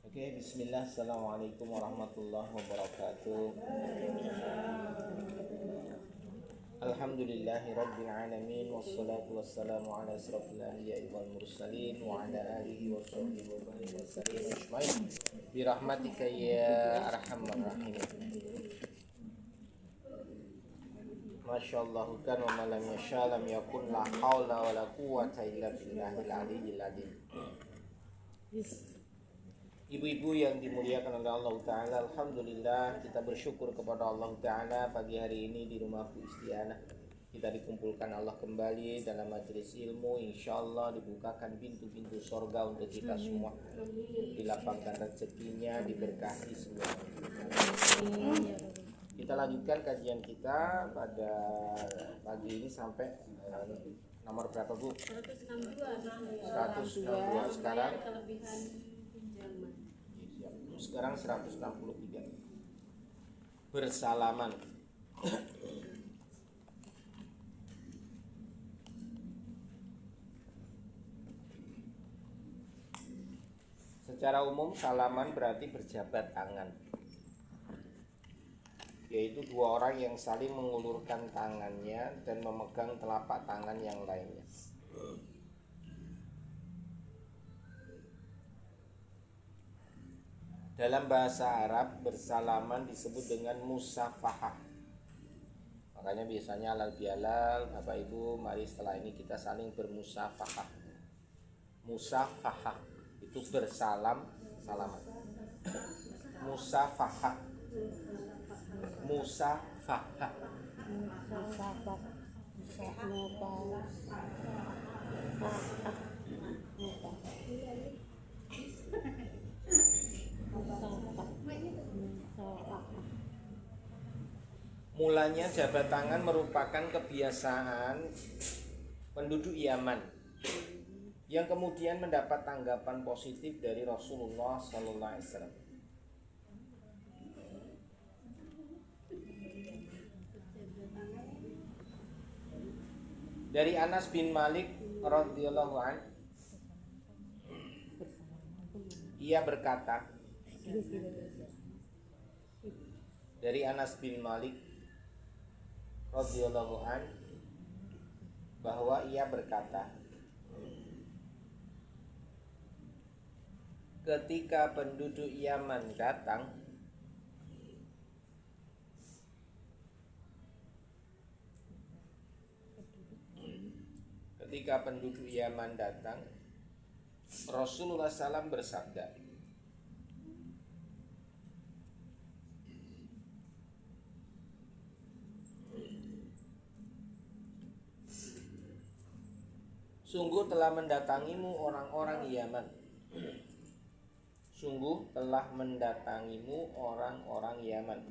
Oke, bismillah, assalamualaikum warahmatullahi wabarakatuh. Alhamdulillahi rabbil alamin, wassalatu wassalamu ala asrafil anbiya'i wal mursalin wa ala alihi wa sahbihi wa man wasallim ajmain birahmatika ya arhamar rahimin. Masyaallah kan wa ma lam yasha lam yakun, la haula wa la quwwata illa billahil aliyyil azim. Ibu-ibu yang dimuliakan oleh Allah Ta'ala, alhamdulillah kita bersyukur kepada Allah Ta'ala. Pagi hari ini di rumahku Istianah kita dikumpulkan Allah kembali dalam majelis ilmu. InsyaAllah dibukakan pintu-pintu sorga untuk kita semua, dilapangkan rezekinya, diberkahi semua. Kita lanjutkan kajian kita pada pagi ini sampai nomor berapa, Bu? 162 sekarang. Sekarang 163. Bersalaman. Secara umum salaman berarti berjabat tangan, yaitu dua orang yang saling mengulurkan tangannya dan memegang telapak tangan yang lainnya. Dalam bahasa Arab bersalaman disebut dengan musafahah. Makanya biasanya alal bialal, Bapak Ibu, mari setelah ini kita saling bermusafahah. Musafahah itu bersalam, salaman. Musafahah. Musafahah. Mulanya jabat tangan merupakan kebiasaan penduduk Yaman yang kemudian mendapat tanggapan positif dari Rasulullah SAW. Dari Anas bin Malik radhiyallahu anhu, ia berkata, dari Anas bin Malik radhiyallahu an, bahwa ia berkata, ketika penduduk Yaman datang, Rasulullah SAW bersabda, sungguh telah mendatangimu orang-orang Yaman. Sungguh telah mendatangimu orang-orang Yaman.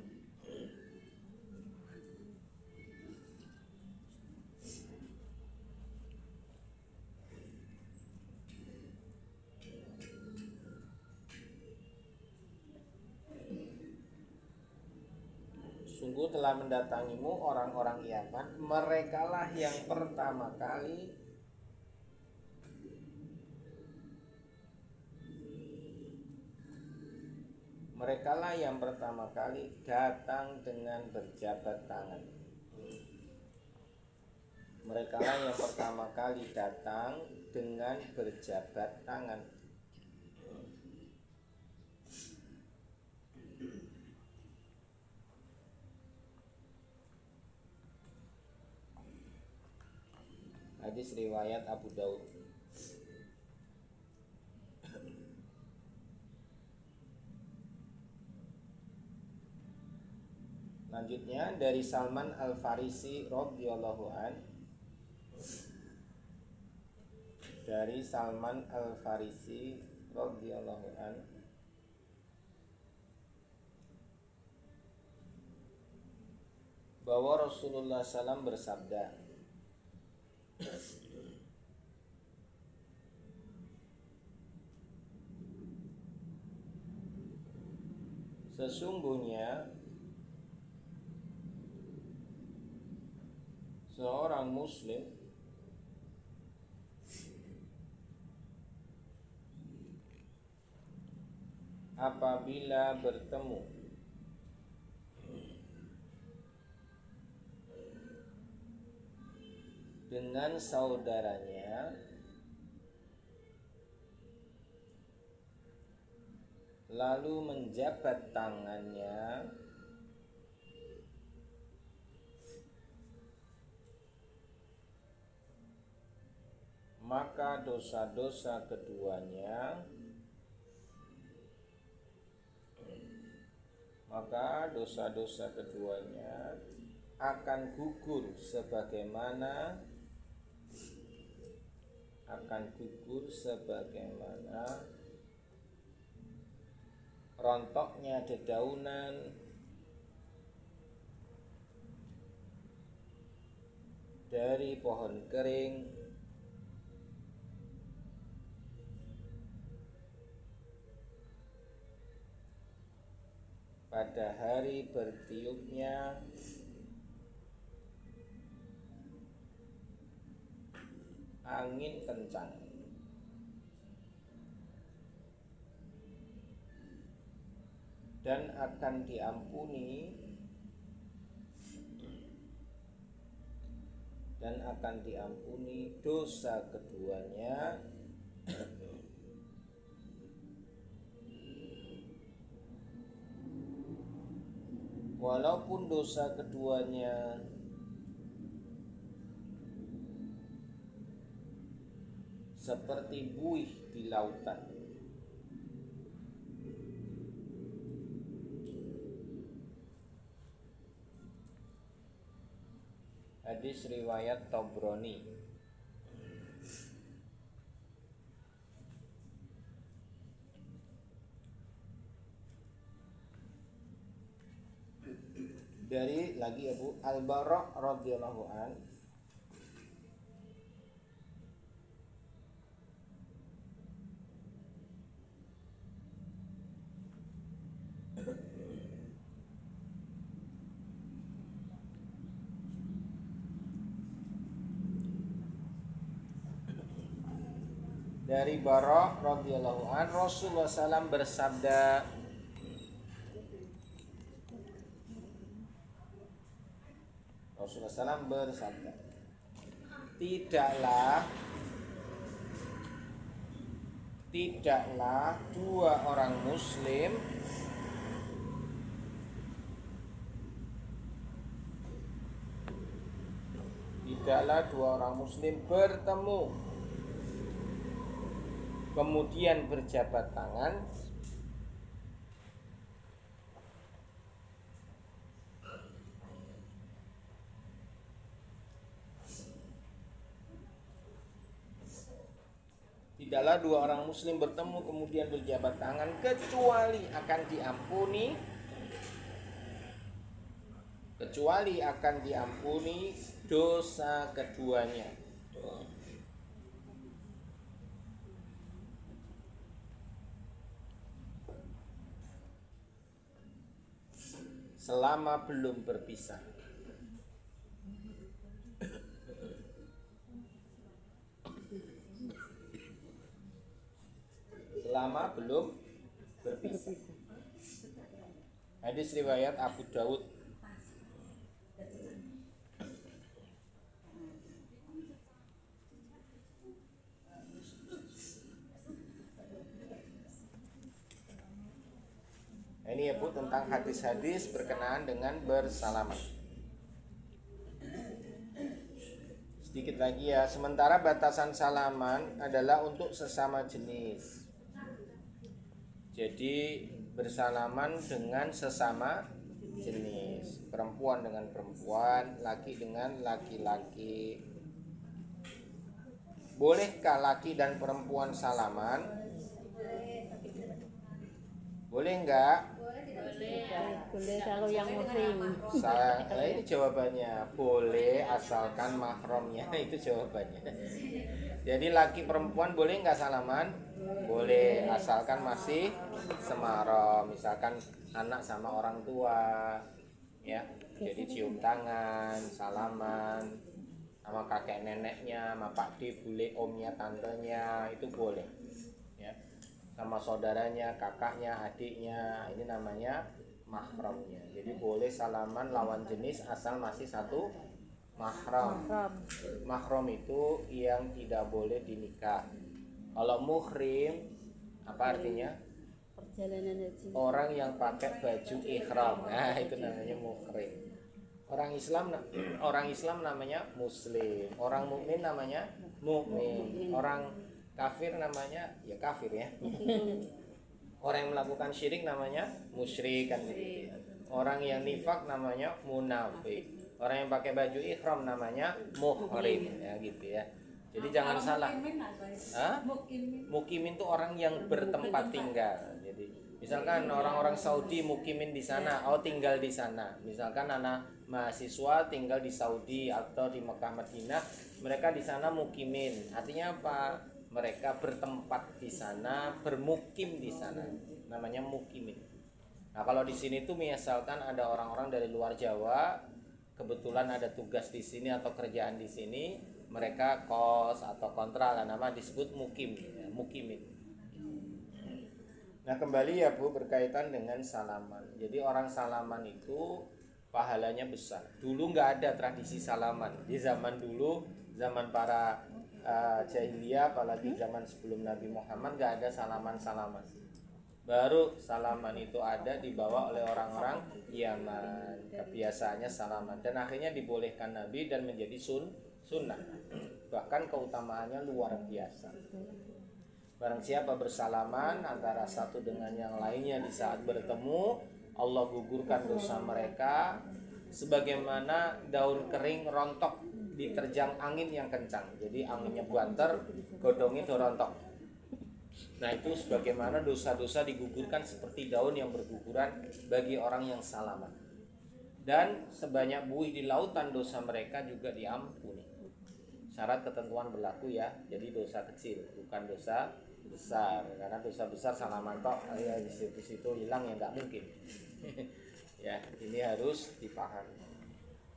Sungguh telah mendatangimu orang-orang Yaman. Merekalah yang pertama kali datang dengan berjabat tangan. Merekalah yang pertama kali datang dengan berjabat tangan. Hadis riwayat Abu Daud. Selanjutnya dari Salman Al-Farisi radhiyallahu an. Dari Salman Al-Farisi radhiyallahu an, bahwa Rasulullah SAW bersabda, sesungguhnya seorang muslim apabila bertemu dengan saudaranya lalu menjabat tangannya, maka dosa-dosa keduanya akan gugur sebagaimana rontoknya dedaunan dari pohon kering pada hari bertiupnya angin kencang. Dan akan diampuni dosa keduanya walaupun dosa keduanya seperti buih di lautan. Hadis riwayat Tabrani. Dari lagi Abu Al-Bara radhiyallahu an, dari Bara radhiyallahu an, Rasulullah SAW bersabda, tidaklah dua orang muslim bertemu kemudian berjabat tangan kecuali akan diampuni dosa keduanya selama belum berpisah. Hadis riwayat Abu Dawud. Ini ya Bu tentang hadis-hadis berkenaan dengan bersalaman. Sedikit lagi ya, sementara batasan salaman adalah untuk sesama jenis. Jadi bersalaman dengan sesama jenis, perempuan dengan perempuan, laki dengan laki-laki. Bolehkah laki dan perempuan salaman? Boleh enggak? Boleh kalau yang muslim. Ini jawabannya boleh asalkan mahramnya. Itu jawabannya. Jadi laki perempuan boleh enggak salaman? Boleh asalkan masih semahram. Misalkan anak sama orang tua, ya. Jadi cium tangan, salaman sama kakek neneknya, sama Pak D, bule, omnya, tantenya, itu boleh. Ya. sama saudaranya, kakaknya, adiknya, ini namanya mahramnya. Jadi boleh salaman lawan jenis asal masih satu mahram. Mahram itu yang tidak boleh dinikah. Kalau muhrim apa artinya? Perjalanan haji. Orang yang pakai baju ihram. Nah, itu namanya muhrim. Orang Islam namanya muslim. Orang mukmin namanya mukmin. Orang kafir namanya ya kafir ya. Orang yang melakukan syirik namanya musyrik kan gitu ya. Orang yang nifak namanya munafik. Orang yang pakai baju ihram namanya muhrim ya gitu ya. Jadi jangan salah. Mukimin itu orang yang bertempat tinggal. Jadi misalkan orang-orang Saudi mukimin di sana, tinggal di sana. Misalkan anak mahasiswa tinggal di Saudi atau di Mekah Madinah, mereka di sana mukimin. Artinya apa? Mereka bertempat di sana, bermukim di sana. Namanya mukimin. Nah, kalau di sini tuh misalkan ada orang-orang dari luar Jawa, kebetulan ada tugas di sini atau kerjaan di sini, mereka kos atau kontrak, nama disebut mukim, ya, mukimin. Nah, kembali ya Bu, berkaitan dengan salaman. Jadi orang salaman itu pahalanya besar. Dulu nggak ada tradisi salaman. Di zaman dulu, zaman para jahiliyah, apalagi zaman sebelum Nabi Muhammad, nggak ada salaman-salaman. Baru salaman itu ada dibawa oleh orang-orang Yaman. Kebiasaannya salaman. Dan akhirnya dibolehkan Nabi dan menjadi sunnah. Bahkan keutamaannya luar biasa. Barang siapa bersalaman antara satu dengan yang lainnya di saat bertemu, Allah gugurkan dosa mereka sebagaimana daun kering rontok diterjang angin yang kencang. Jadi anginnya banter, godongnya itu rontok. Nah, itu sebagaimana dosa-dosa digugurkan seperti daun yang berguguran bagi orang yang salaman. Dan sebanyak buih di lautan dosa mereka juga diampuni. Syarat ketentuan berlaku ya. Jadi dosa kecil, bukan dosa besar. Karena dosa besar salaman tok ya di situ hilang ya nggak mungkin. Ya, ini harus dipahami.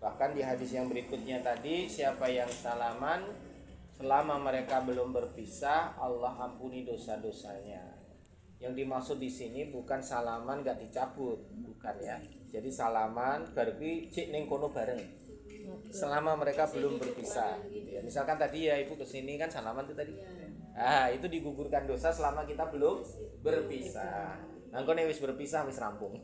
Bahkan di hadis yang berikutnya tadi, siapa yang salaman selama mereka belum berpisah, Allah ampuni dosa-dosanya. Yang dimaksud di sini bukan salaman gak dicabut, bukan ya. Jadi salaman berarti cik ning kono bareng. Selama mereka belum berpisah, gitu ya. Misalkan tadi ya Ibu kesini kan salaman itu tadi. Itu digugurkan dosa selama kita belum berpisah. Nangko nek wis berpisah wis rampung.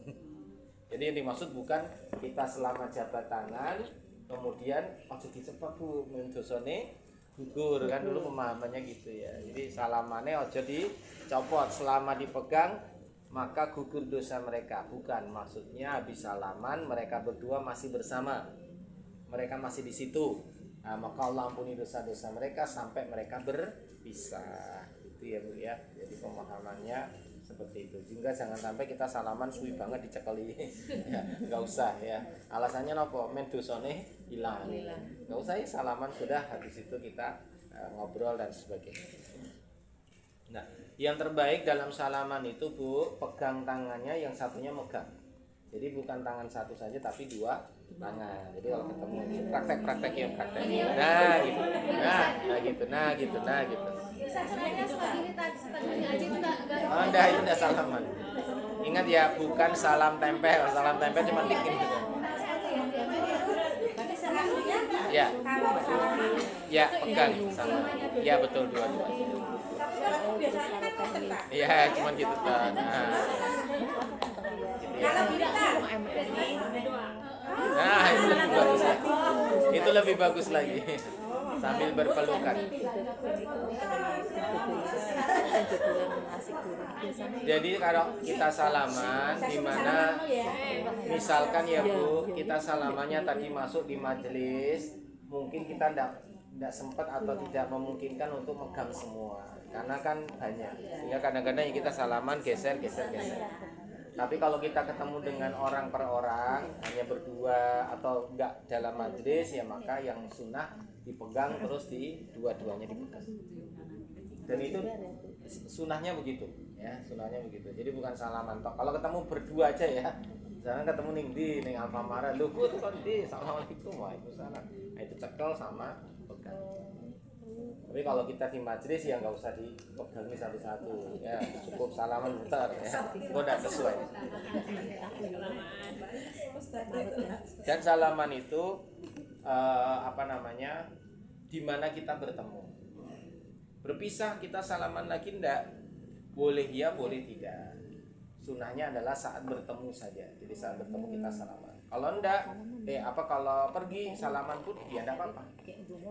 Jadi yang dimaksud bukan kita selama jabat tangan kemudian ojo dicepat Bu dosane gugur kan, dulu pemahamannya gitu ya. Jadi salamannya ojo dicopot, selama dipegang maka gugur dosa mereka. Bukan, maksudnya habis salaman mereka berdua masih bersama, mereka masih di situ. Nah, maka Allah ampuni dosa-dosa mereka sampai mereka berpisah. Itu ya Bu ya. Jadi pemahamannya seperti itu. Juga jangan sampai kita salaman suwi banget dicekeli. Ya, enggak usah ya. Alasannya nopo? Men dosane hilang. Enggak usah ya, salaman sudah, habis itu kita ngobrol dan sebagainya. Nah, yang terbaik dalam salaman itu Bu, pegang tangannya, yang satunya megang. Jadi bukan tangan satu saja tapi dua tangan. Jadi kalau ketemu praktek ya praktek. Nah gitu. Nah gitu. Oh, enggak, itu enggak salaman. Ingat ya, bukan salam tempel. Salam tempel cuma bikin gitu. Ya. Ya, pegang sama. Ya, betul dua-dua. Iya, cuma gitu kan. Nah, itu lebih bagus lagi. Itu lebih bagus lagi. Sambil berpelukan. Jadi kalau kita salaman, di mana misalkan ya Bu, kita salamannya tadi masuk di majelis, mungkin kita tidak sempat atau tidak memungkinkan untuk megang semua, karena kan banyak. Ya kadang-kadang kita salaman geser. Tapi kalau kita ketemu dengan orang per orang, hanya berdua atau enggak dalam majelis, ya maka yang sunnah dipegang terus di dua-duanya dipegang. Dan itu sunnahnya begitu, ya sunnahnya begitu. Jadi bukan salaman tok. Kalau ketemu berdua aja ya, jangan ketemu ning Alfamart, lu kok di assalamualaikum waalaikumsalam. Nah, itu cekel sama pegang. Tapi kalau kita di majelis ya nggak usah dipegangi satu-satu, ya cukup salaman bentar ya, itu udah sesuai. Dan salaman itu di mana kita bertemu. Berpisah kita salaman lagi ndak? Boleh ya, boleh tidak. Sunnahnya adalah saat bertemu saja. Jadi saat bertemu kita salaman. Kalau enggak, kalau pergi salaman pun ya enggak apa-apa.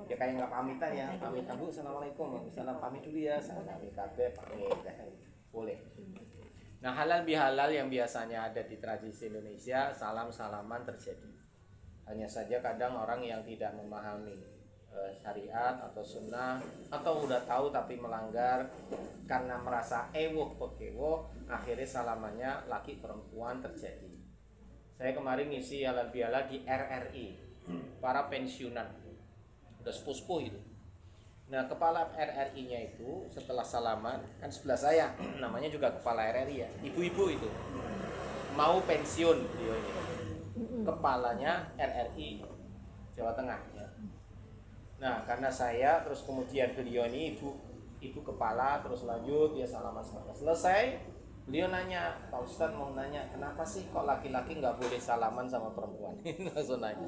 Ya kayak nggak pamitan ya, pamitan Bu, assalamualaikum, misalnya pamit dulu ya, salam kabeh pamit, boleh. Nah halal bihalal yang biasanya ada di tradisi Indonesia, salam-salaman terjadi. Hanya saja kadang orang yang tidak memahami syariat atau sunnah atau udah tahu tapi melanggar karena merasa pekewo, akhirnya salamannya laki perempuan terjadi. Saya kemarin ngisi halal bihalal di RRI, para pensiunan, udah sepuh-sepuh itu. Nah kepala RRI-nya itu setelah salaman, kan sebelah saya, namanya juga kepala RRI ya, ibu-ibu itu mau pensiun beliau ini, kepalanya RRI Jawa Tengah ya. Nah karena saya terus kemudian beliau ini ibu kepala, terus lanjut dia salaman selesai. Beliau nanya, Pak Ustadz mau nanya, kenapa sih kok laki-laki nggak boleh salaman sama perempuan? Langsung nanya.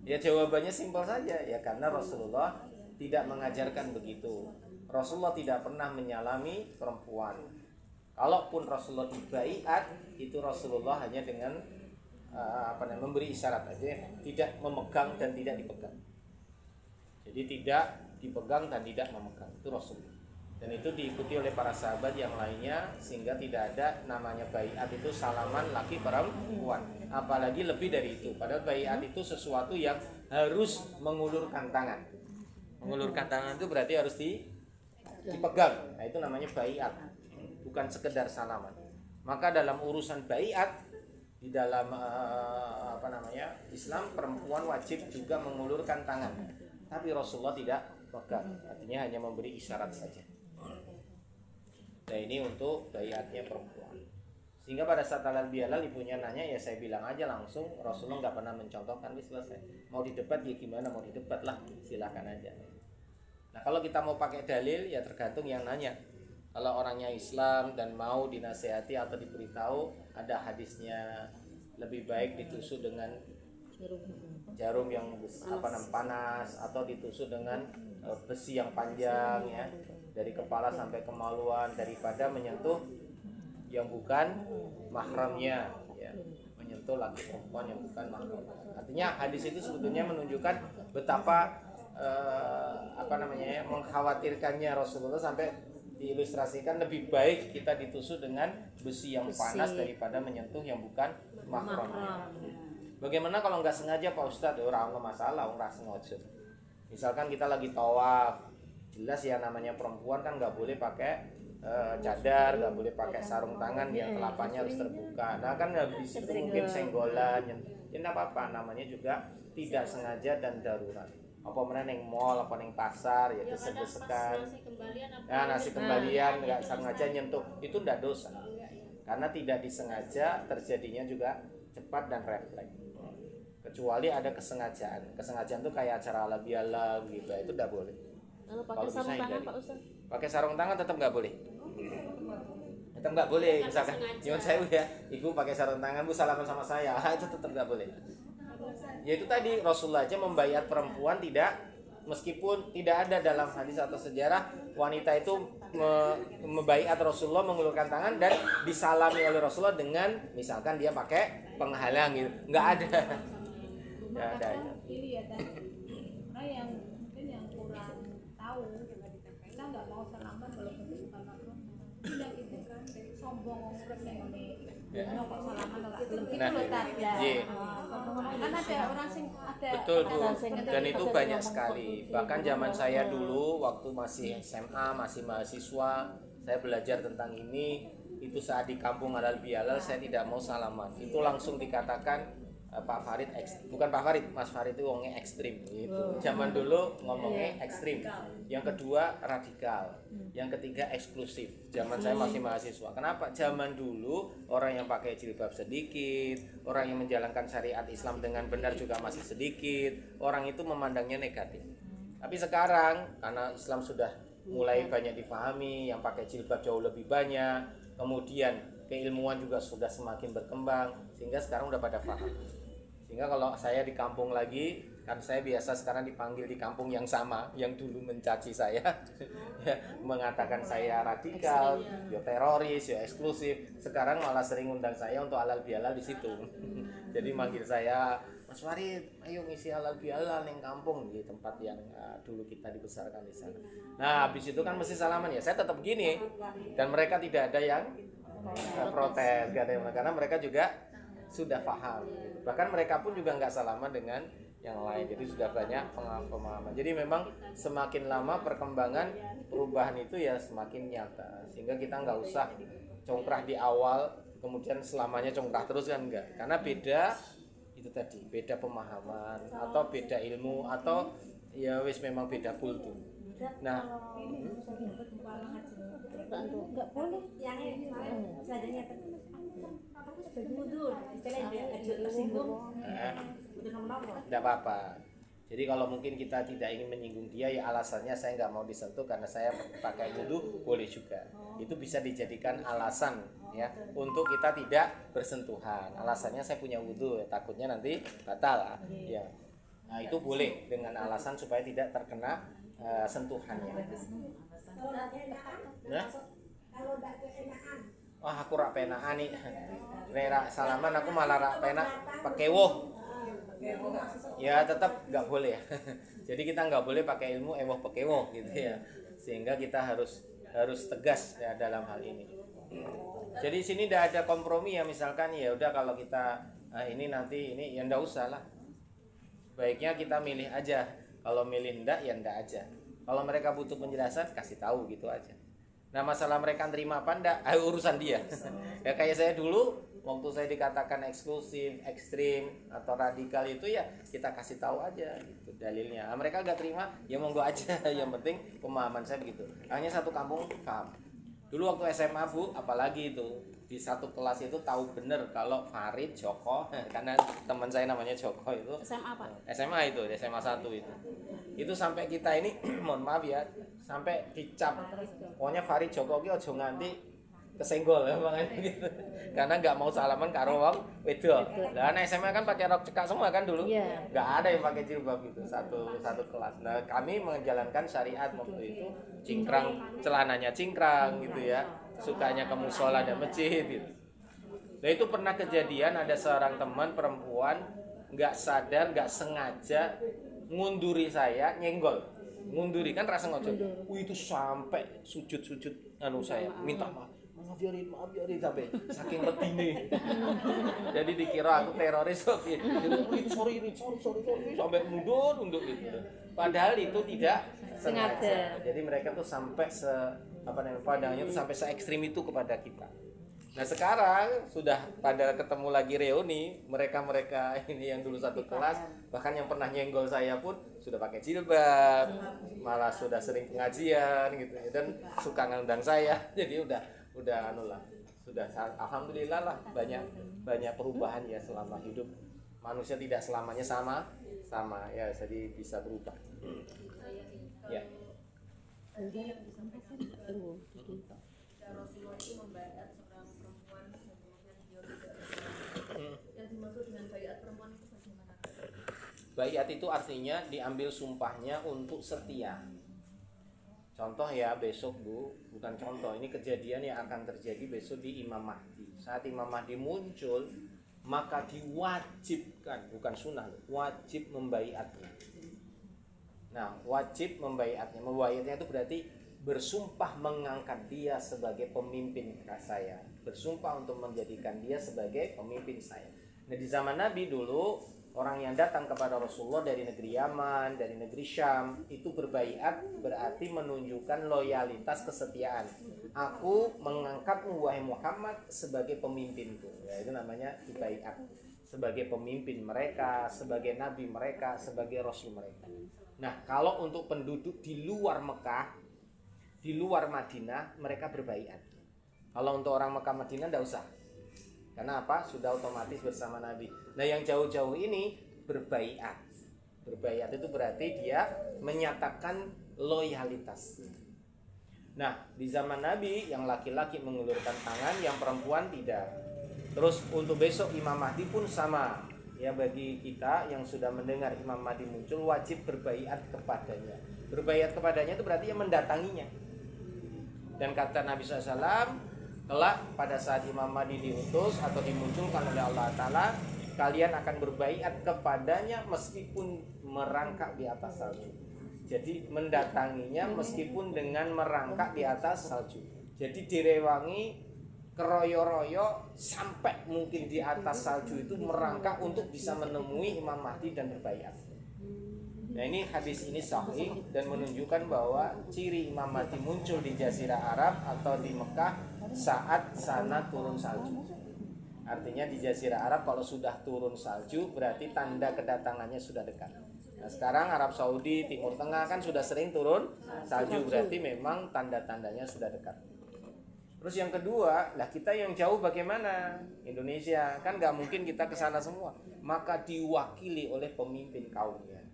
Ya jawabannya simpel saja, ya karena Rasulullah tidak mengajarkan begitu. Rasulullah tidak pernah menyalami perempuan. Kalaupun Rasulullah dibaiat, itu Rasulullah hanya dengan memberi isyarat aja, tidak memegang dan tidak dipegang. Jadi tidak dipegang dan tidak memegang, itu Rasulullah. Dan itu diikuti oleh para sahabat yang lainnya, sehingga tidak ada namanya baiat itu salaman laki perempuan, apalagi lebih dari itu. Padahal baiat itu sesuatu yang harus mengulurkan tangan. Mengulurkan tangan itu berarti harus dipegang. Nah itu namanya baiat, bukan sekedar salaman. Maka dalam urusan baiat di dalam Islam, perempuan wajib juga mengulurkan tangan. Tapi Rasulullah tidak pegang, artinya hanya memberi isyarat saja. Nah ini untuk baiatnya perempuan. Sehingga pada saat halal bihalal ibunya nanya, ya saya bilang aja langsung, Rasulullah nggak pernah mencontohkan, selesai. Mau didebat ya gimana, mau didebat lah, silakan aja. Nah kalau kita mau pakai dalil ya tergantung yang nanya. Kalau orangnya Islam dan mau dinasehati atau diberitahu, ada hadisnya, lebih baik ditusuk dengan jarum yang panas atau ditusuk dengan besi yang panjang ya, dari kepala sampai kemaluan, daripada menyentuh yang bukan mahramnya ya, menyentuh laki perempuan yang bukan mahramnya. Artinya hadis itu sebetulnya menunjukkan betapa mengkhawatirkannya Rasulullah, sampai diilustrasikan lebih baik kita ditusuk dengan besi yang panas daripada menyentuh yang bukan mahramnya. Bagaimana kalau nggak sengaja Pak Ustadz? Orang nggak masalah, orang sengaja. Misalkan kita lagi tawaf, jelas ya namanya perempuan kan nggak boleh pakai cadar, nggak boleh pakai sarung tangan yang telapanya harus terbuka. Nah kan habis itu mungkin senggolan, ya nggak apa-apa, namanya juga tidak sengaja dan darurat. Apa mana neng mall, apa neng pasar, ya desek-desekan. Nasi kembalian nggak sengaja nyentuh, itu nggak dosa. Karena tidak disengaja, terjadinya juga cepat dan refleks. Kecuali ada kesengajaan. Kesengajaan itu kayak acara halal bihalal gitu, itu tidak boleh. Pakai sarung tangan Pak Ustaz. Pakai sarung tangan tetap nggak boleh. Tetap nggak boleh. Misalkan, nyuwun sewu ya, ibu pakai sarung tangan, bu salaman sama saya, itu tetap nggak boleh. Ya itu tadi Rasulullah aja membaiat perempuan tidak, meskipun tidak ada dalam hadis atau sejarah wanita itu membaiat Rasulullah mengulurkan tangan dan disalami oleh Rasulullah dengan misalkan dia pakai penghalang gitu, nggak ada. Ya ada aja. Ini ya tadi orang yang mungkin yang kurang tahu, kita nggak mau salaman kalau bukan makhluk. Tidak itu kan sombong orang yang ini. Mau kok salaman kalau belum itu loh tadi. Kan ada orang sing ada. Betul Bu. Dan itu banyak sekali. Bahkan zaman saya dulu waktu masih SMA, masih mahasiswa, saya belajar tentang ini. Itu saat di kampung halal bihalal saya tidak mau salaman. Itu langsung dikatakan Pak Farid bukan Pak Farid, Mas Farid itu ngomongnya ekstrim gitu. Zaman dulu ngomongnya ekstrim. Yang kedua radikal. Yang ketiga eksklusif. Zaman saya masih mahasiswa. Kenapa? Zaman dulu orang yang pakai jilbab sedikit, orang yang menjalankan syariat Islam dengan benar juga masih sedikit. Orang itu memandangnya negatif. Tapi sekarang karena Islam sudah mulai banyak difahami, yang pakai jilbab jauh lebih banyak, kemudian keilmuan juga sudah semakin berkembang, sehingga sekarang udah pada paham. Sehingga kalau saya di kampung lagi, kan saya biasa sekarang dipanggil di kampung yang sama, yang dulu mencaci saya, ya, mengatakan saya radikal, ya teroris, ya eksklusif. Sekarang malah sering undang saya untuk halal bihalal di situ. Jadi manggil saya, Mas Farid, ayo ngisi halal bihalal yang kampung di tempat yang dulu kita dibesarkan di sana. Nah, habis itu kan mesti salaman ya. Saya tetap gini, dan mereka tidak ada yang protes, gak ada yang, karena mereka juga sudah paham. Bahkan mereka pun juga nggak salaman dengan yang lain. Jadi sudah banyak pemahaman. Jadi memang semakin lama perkembangan perubahan itu ya semakin nyata. Sehingga kita nggak usah congkrah di awal, kemudian selamanya congkrah terus kan enggak. Karena beda itu tadi, beda pemahaman atau beda ilmu atau ya wis memang beda kultur. Nah, Enggak boleh. Yang ini seadanya mundur, istilahnya dia tersinggung. tidak apa-apa. Jadi kalau mungkin kita tidak ingin menyinggung dia, ya alasannya saya nggak mau disentuh karena saya pakai wudhu, boleh juga. Itu bisa dijadikan alasan ya untuk kita tidak bersentuhan. Alasannya saya punya wudhu, ya, takutnya nanti batal ya. Nah itu boleh dengan alasan supaya tidak terkena sentuhannya. Nah, wah aku rak penaan nih. Rera salaman aku malah rak penak pakai woh. Ya tetap nggak boleh ya. Jadi kita nggak boleh pakai ilmu ewoh pakai woh gitu ya. Sehingga kita harus tegas ya dalam hal ini. Jadi sini tidak ada kompromi ya, misalkan ya udah kalau kita ini nanti ini ya ndak usah lah. Baiknya kita milih aja. Kalau milih ndak ya ndak aja. Kalau mereka butuh penjelasan kasih tahu gitu aja. Nah masalah mereka terima apa ndak, urusan dia. Ya kayak saya dulu waktu saya dikatakan eksklusif, ekstrim atau radikal itu ya kita kasih tahu aja gitu dalilnya. Nah, mereka nggak terima ya monggo aja. Yang penting pemahaman saya begitu. Hanya satu kampung paham. Dulu waktu SMA Bu, apalagi itu di satu kelas itu tahu bener kalau Farid Joko karena teman saya namanya Joko itu SMA Pak? SMA itu SMA 1 itu sampai kita ini mohon maaf ya sampai dicap pokoknya Farid Joko ki aja nganti kesenggol ya makanya gitu karena nggak mau salaman karo wong wedok. Lah anak SMA kan pakai rok cekak semua kan dulu, nggak ada yang pakai jilbab gitu satu kelas. Nah kami menjalankan syariat waktu itu cingkrang, celananya cingkrang gitu ya, sukanya ke musola dan masjid gitu. Nah itu pernah kejadian ada seorang teman perempuan nggak sadar nggak sengaja ngunduri saya, nyenggol ngunduri kan rasa ngojol. Itu sampai sujud saya minta maaf ya Rin sampai saking letine. Jadi dikira aku teroris kok gitu. Sorry sampai mundur gitu. Padahal itu tidak sengaja. Jadi mereka tuh sampai pandangannya tuh sampai se ekstrim itu kepada kita. Nah sekarang sudah pada ketemu lagi reuni, mereka ini yang dulu satu kelas, bahkan yang pernah nyenggol saya pun sudah pakai jilbab, malah sudah sering pengajian gitu dan suka ngundang saya. Jadi udah anulah, sudah alhamdulillah lah banyak perubahan ya selama hidup. Manusia tidak selamanya sama ya, jadi bisa berubah. Ya. Rasulullah itu membaiat seorang perempuan dan kemudian beliau tidak yang dimaksud dengan baiat perempuan itu bagaimana? Baiat itu artinya diambil sumpahnya untuk setia. Contoh ya besok Bu, bukan contoh, ini kejadian yang akan terjadi besok di Imam Mahdi. Saat Imam Mahdi muncul, maka diwajibkan, bukan sunnah, wajib membaiatnya. Nah, wajib membaiatnya. Membaiatnya itu berarti bersumpah mengangkat dia sebagai pemimpin saya, bersumpah untuk menjadikan dia sebagai pemimpin saya. Nah di zaman Nabi dulu orang yang datang kepada Rasulullah dari negeri Yaman, dari negeri Syam itu berbaiat berarti menunjukkan loyalitas kesetiaan. Aku mengangkatmu wahai Muhammad sebagai pemimpinku. Ya, itu namanya baiat sebagai pemimpin mereka, sebagai nabi mereka, sebagai rasul mereka. Nah kalau untuk penduduk di luar Mekah, di luar Madinah mereka berbaiat. Kalau untuk orang Mekah Madinah tidak usah. Karena apa? Sudah otomatis bersama Nabi. Nah yang jauh-jauh ini berbaiat. Berbaiat itu berarti dia menyatakan loyalitas. Nah, di zaman Nabi yang laki-laki mengulurkan tangan, yang perempuan tidak. Terus untuk besok Imam Mahdi pun sama. Ya, bagi kita yang sudah mendengar Imam Mahdi muncul wajib berbaiat kepadanya. Berbaiat kepadanya itu berarti yang mendatanginya. Dan kata Nabi SAW, kelak pada saat Imam Mahdi diutus atau dimunculkan oleh Allah Ta'ala, kalian akan berbaiat kepadanya meskipun merangkak di atas salju. Jadi mendatanginya meskipun dengan merangkak di atas salju. Jadi direwangi keroyo-royo sampai mungkin di atas salju itu merangkak untuk bisa menemui Imam Mahdi dan berbaiat. Nah, ini hadis ini sahih dan menunjukkan bahwa ciri Imam Mahdi muncul di Jazirah Arab atau di Mekah saat sana turun salju. Artinya di Jazirah Arab kalau sudah turun salju berarti tanda kedatangannya sudah dekat. Nah, sekarang Arab Saudi, Timur Tengah kan sudah sering turun salju, berarti memang tanda-tandanya sudah dekat. Terus yang kedua, lah kita yang jauh bagaimana? Indonesia, kan gak mungkin kita ke sana semua. Maka diwakili oleh pemimpin kaumnya.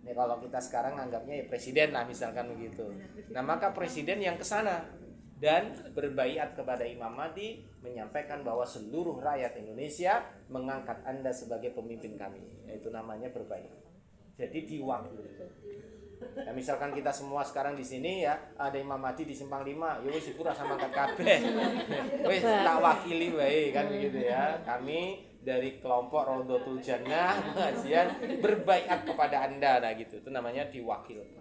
Nih kalau kita sekarang anggapnya ya presiden lah misalkan begitu. Nah, maka presiden yang ke sana dan berbaiat kepada Imam Mahdi, menyampaikan bahwa seluruh rakyat Indonesia mengangkat Anda sebagai pemimpin kami. Itu namanya berbaiat. Jadi diwakili. Ya, misalkan kita semua sekarang di sini ya ada Imam Mahdi di Simpang 5, ya wis iku rasa mangkat kabeh. Wis tak wakili wae kan begitu ya. Kami dari kelompok Raudhatul Jannah pengajian berbaiat kepada Anda nah gitu. Itu namanya diwakilkan.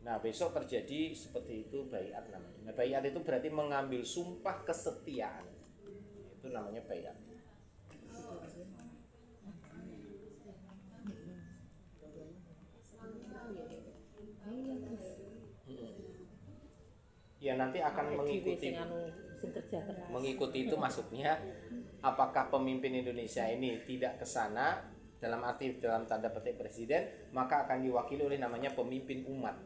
Nah, besok terjadi seperti itu baiat namanya. Nah, baiat itu berarti mengambil sumpah kesetiaan. Itu namanya baiat. Ya nanti akan mengikuti itu maksudnya apakah pemimpin Indonesia ini tidak ke sana dalam arti dalam tanda petik presiden, maka akan diwakili oleh namanya pemimpin umat.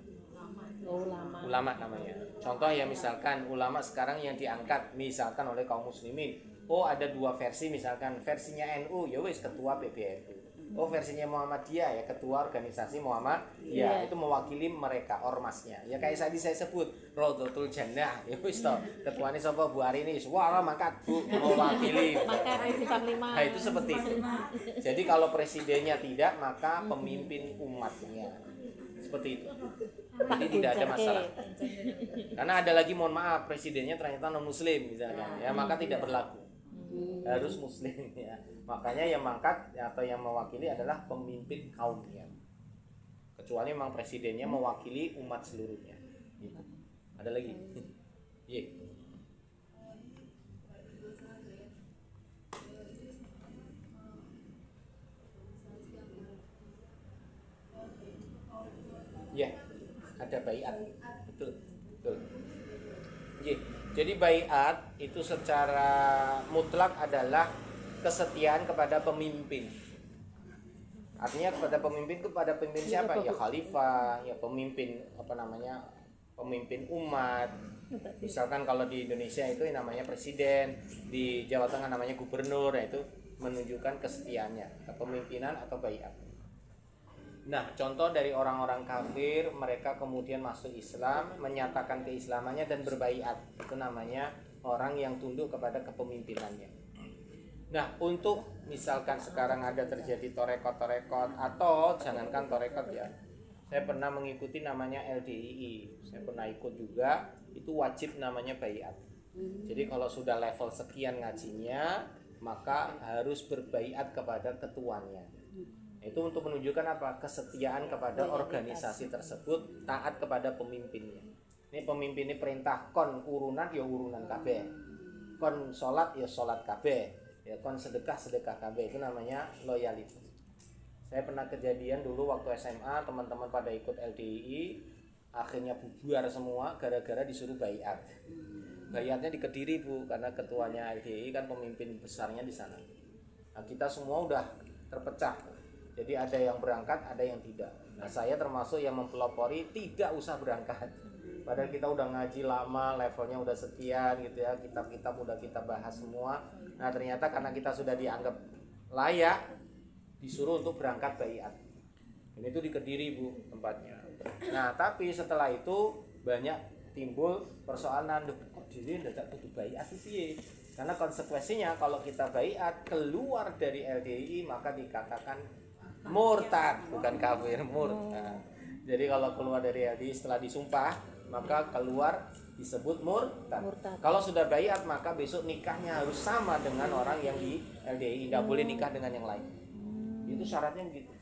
Ulama namanya. Contoh ya misalkan ulama sekarang yang diangkat misalkan oleh kaum muslimin. Oh ada dua versi misalkan versinya NU ya wis ketua PBNU. Oh versinya Muhammadiyah ya ketua organisasi Muhammadiyah itu mewakili mereka ormasnya. Ya kayak tadi saya sebut Raudhatul Jannah ya wis toh ketuanya sapa Bu Arini wah mangkat Bu mewakili. Nah itu seperti itu. Jadi kalau presidennya tidak maka pemimpin umatnya. Seperti itu. Jadi tidak ada masalah. Karena ada lagi mohon maaf presidennya ternyata non muslim misalkan ya maka tidak berlaku. Harus muslim ya. Makanya yang mangkat atau yang mewakili adalah pemimpin kaumnya. Kecuali memang presidennya mewakili umat seluruhnya. Gitu. Ada lagi? Iya. Ya, ada baiat. Betul. Betul. Yeah. Jadi baiat itu secara mutlak adalah kesetiaan kepada pemimpin. Artinya kepada pemimpin siapa? Ya khalifah, ya pemimpin pemimpin umat. Misalkan kalau di Indonesia itu namanya presiden, di Jawa Tengah namanya gubernur, itu menunjukkan kesetiaannya, kepemimpinan atau baiat. Nah, contoh dari orang-orang kafir, mereka kemudian masuk Islam, menyatakan keislamannya dan berbaiat. Itu namanya orang yang tunduk kepada kepemimpinannya. Nah, untuk misalkan sekarang ada terjadi torekot-torekot atau jangankan torekot ya. Saya pernah mengikuti namanya LDII. Saya pernah ikut juga, itu wajib namanya baiat. Jadi kalau sudah level sekian ngajinya, maka harus berbaiat kepada ketuanya. Itu untuk menunjukkan apa? Kesetiaan kepada organisasi tersebut, taat kepada pemimpinnya. Ini pemimpin ini perintah kon urunan ya urunan kabeh. Kon salat ya salat kabeh. Ya kon sedekah kabeh. Itu namanya loyalitas. Saya pernah kejadian dulu waktu SMA, teman-teman pada ikut LDII, akhirnya bubar semua gara-gara disuruh baiat. Baiatnya di Kediri, Bu, karena ketuanya LDII kan pemimpin besarnya di sana. Nah, kita semua udah terpecah. Jadi ada yang berangkat, ada yang tidak. Nah, saya termasuk yang mempelopori tidak usah berangkat. Padahal kita udah ngaji lama, levelnya udah sekian gitu ya. Kitab-kitab udah kita bahas semua. Nah, ternyata karena kita sudah dianggap layak, disuruh untuk berangkat baiat. Ini tuh di Kediri Bu tempatnya. Nah tapi setelah itu banyak timbul persoalan, kok diri tidak kudu baiat piye? Karena konsekuensinya kalau kita baiat keluar dari LDI maka dikatakan murtad, bukan kafir, murtad. Jadi kalau keluar dari LDI setelah disumpah maka keluar disebut murtad. Kalau sudah baiat maka besok nikahnya harus sama dengan orang yang di LDI, tidak boleh nikah dengan yang lain. Itu syaratnya gitu.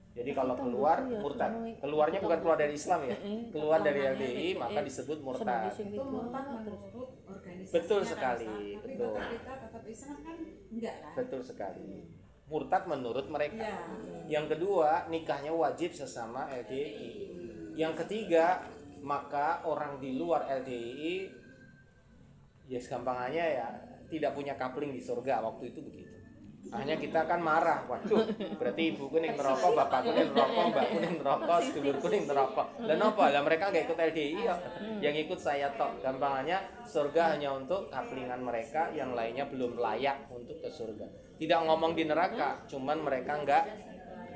Jadi kalau keluar murtad, keluarnya bukan keluar dari Islam ya, keluar dari LDI maka disebut murtad. Itu murtad menurut organisasi. Betul sekali, betul. Kita tetap Islam kan enggak kan? Betul sekali. Murtad menurut mereka. Ya. Yang kedua, nikahnya wajib sesama LDI. Yang ketiga, maka orang di luar LDI ya segampangannya ya tidak punya coupling di surga. Waktu itu begitu. Hanya kita kan marah, waduh, berarti ibuku ning neraka, bapakku ning neraka, mbakku ning neraka, sedulurku ning neraka. Lah napa? Lah mereka enggak ikut LDI kok. Yang ikut saya tok. Gampangannya surga hanya untuk kaplingan mereka, yang lainnya belum layak untuk ke surga. Tidak ngomong di neraka, cuman mereka enggak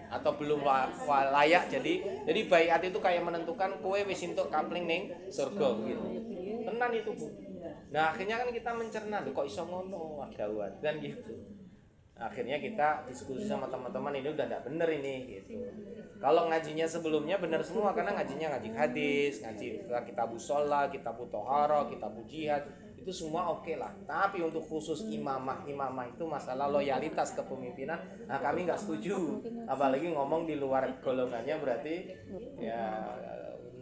atau belum layak. Jadi baiat itu kayak menentukan kowe wis entuk kapling ning surga gitu. Tenan itu, Bu. Nah, akhirnya kan kita mencerna, lho kok iso ngono, wah gawat kan gitu. Akhirnya kita diskusi sama teman-teman, ini udah enggak bener ini gitu. Kalau ngajinya sebelumnya bener semua karena ngajinya ngaji hadis, ngaji kitab sholat, kitab tohara, kitab jihad, itu semua oke lah. Tapi untuk khusus imamah itu masalah loyalitas kepemimpinan, nah kami nggak setuju. Apalagi ngomong di luar golongannya berarti ya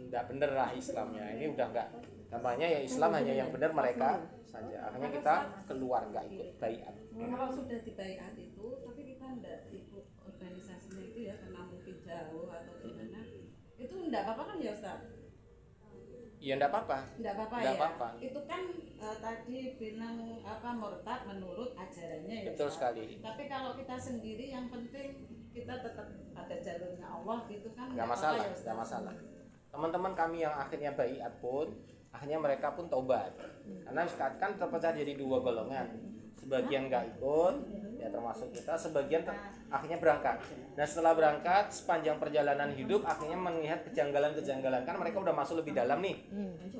nggak bener lah Islamnya. Ini udah nggak, kampanye ya Islam hanya yang benar mereka saja. Akhirnya kita keluar nggak ikut baiat. Kalau sudah di baiat itu, tapi kita enggak ikut organisasinya itu ya karena mungkin jauh atau gimana, itu enggak apa-apa kan ya Ustaz? Ya enggak apa-apa. Enggak apa-apa Enggak ya. apa-apa. Itu kan tadi bilang murtad menurut ajarannya ya. Betul Ustaz. sekali. Tapi kalau kita sendiri yang penting kita tetap ada jalurnya Allah gitu kan. Nggak apa-apa masalah, ya, Ustaz? nggak masalah. Teman-teman kami yang akhirnya baiat pun, akhirnya mereka pun taubat. Karena kan terpecah jadi dua golongan. Sebagian nggak ikut, ya termasuk kita. Sebagian akhirnya berangkat. Nah setelah berangkat, sepanjang perjalanan hidup akhirnya melihat kejanggalan-kejanggalan. Kan mereka udah masuk lebih dalam nih.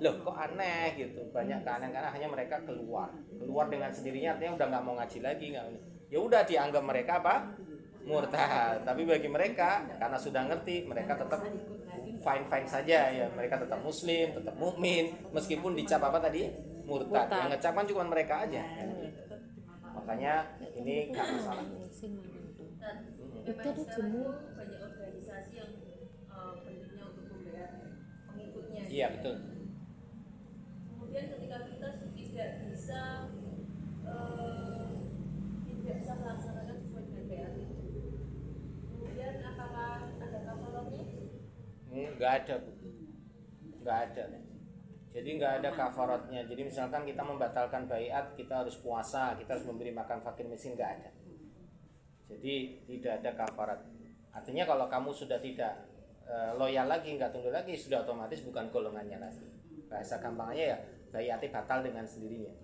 Loh kok aneh gitu. Banyak keanehan, akhirnya mereka keluar dengan sendirinya. Artinya udah nggak mau ngaji lagi. Ya udah dianggap mereka apa? Murtad. Tapi bagi mereka karena sudah ngerti, mereka tetap fine saja ya. Mereka tetap muslim, tetap mukmin meskipun dicap apa tadi? Murtad. Yang ngecap kan cuma mereka aja. Makanya ini nggak masalah. Dan memang sekarang itu banyak organisasi yang pentingnya untuk membayar pengikutnya. Iya betul. Kemudian ketika kita tidak bisa melaksanakan sesuai dengan baiat itu, kemudian apakah ada kafaratnya? Nggak ada, Bu. Nggak ada. Jadi nggak ada kafaratnya. Jadi misalkan kita membatalkan baiat, kita harus puasa, kita harus memberi makan fakir miskin, nggak ada. Jadi tidak ada kafarat. Artinya kalau kamu sudah tidak loyal lagi, nggak tunggu lagi, sudah otomatis bukan golongannya lagi. Bahasa gampangnya ya baiatnya batal dengan sendirinya.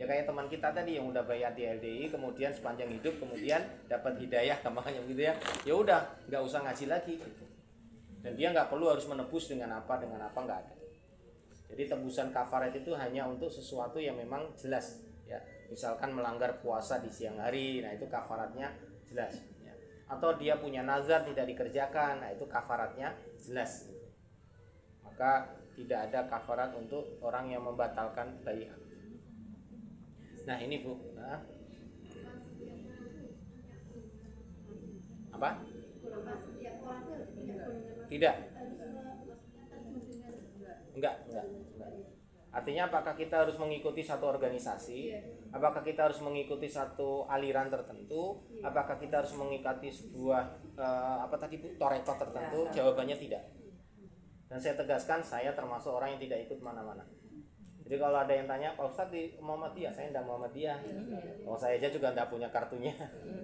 Ya kayak teman kita tadi yang udah baiat di LDI, kemudian sepanjang hidup kemudian dapat hidayah, gampangnya begitu ya. Ya udah, nggak usah ngaji lagi. Gitu. Dan dia nggak perlu harus menebus dengan apa nggak ada. Jadi tebusan kafarat itu hanya untuk sesuatu yang memang jelas ya. Misalkan melanggar puasa di siang hari, nah itu kafaratnya jelas ya. Atau dia punya nazar tidak dikerjakan, nah itu kafaratnya jelas. Maka tidak ada kafarat untuk orang yang membatalkan baiat. Nah ini Bu, nah. Apa? Tidak. Enggak. Artinya apakah kita harus mengikuti satu organisasi? Apakah kita harus mengikuti satu aliran tertentu? Apakah kita harus mengikuti sebuah torekot tertentu? Jawabannya tidak. Dan saya tegaskan, saya termasuk orang yang tidak ikut mana-mana. Jadi kalau ada yang tanya, Pak Ustadz di Muhammadiyah, saya tidak Muhammadiyah. Oh saya aja juga tidak punya kartunya.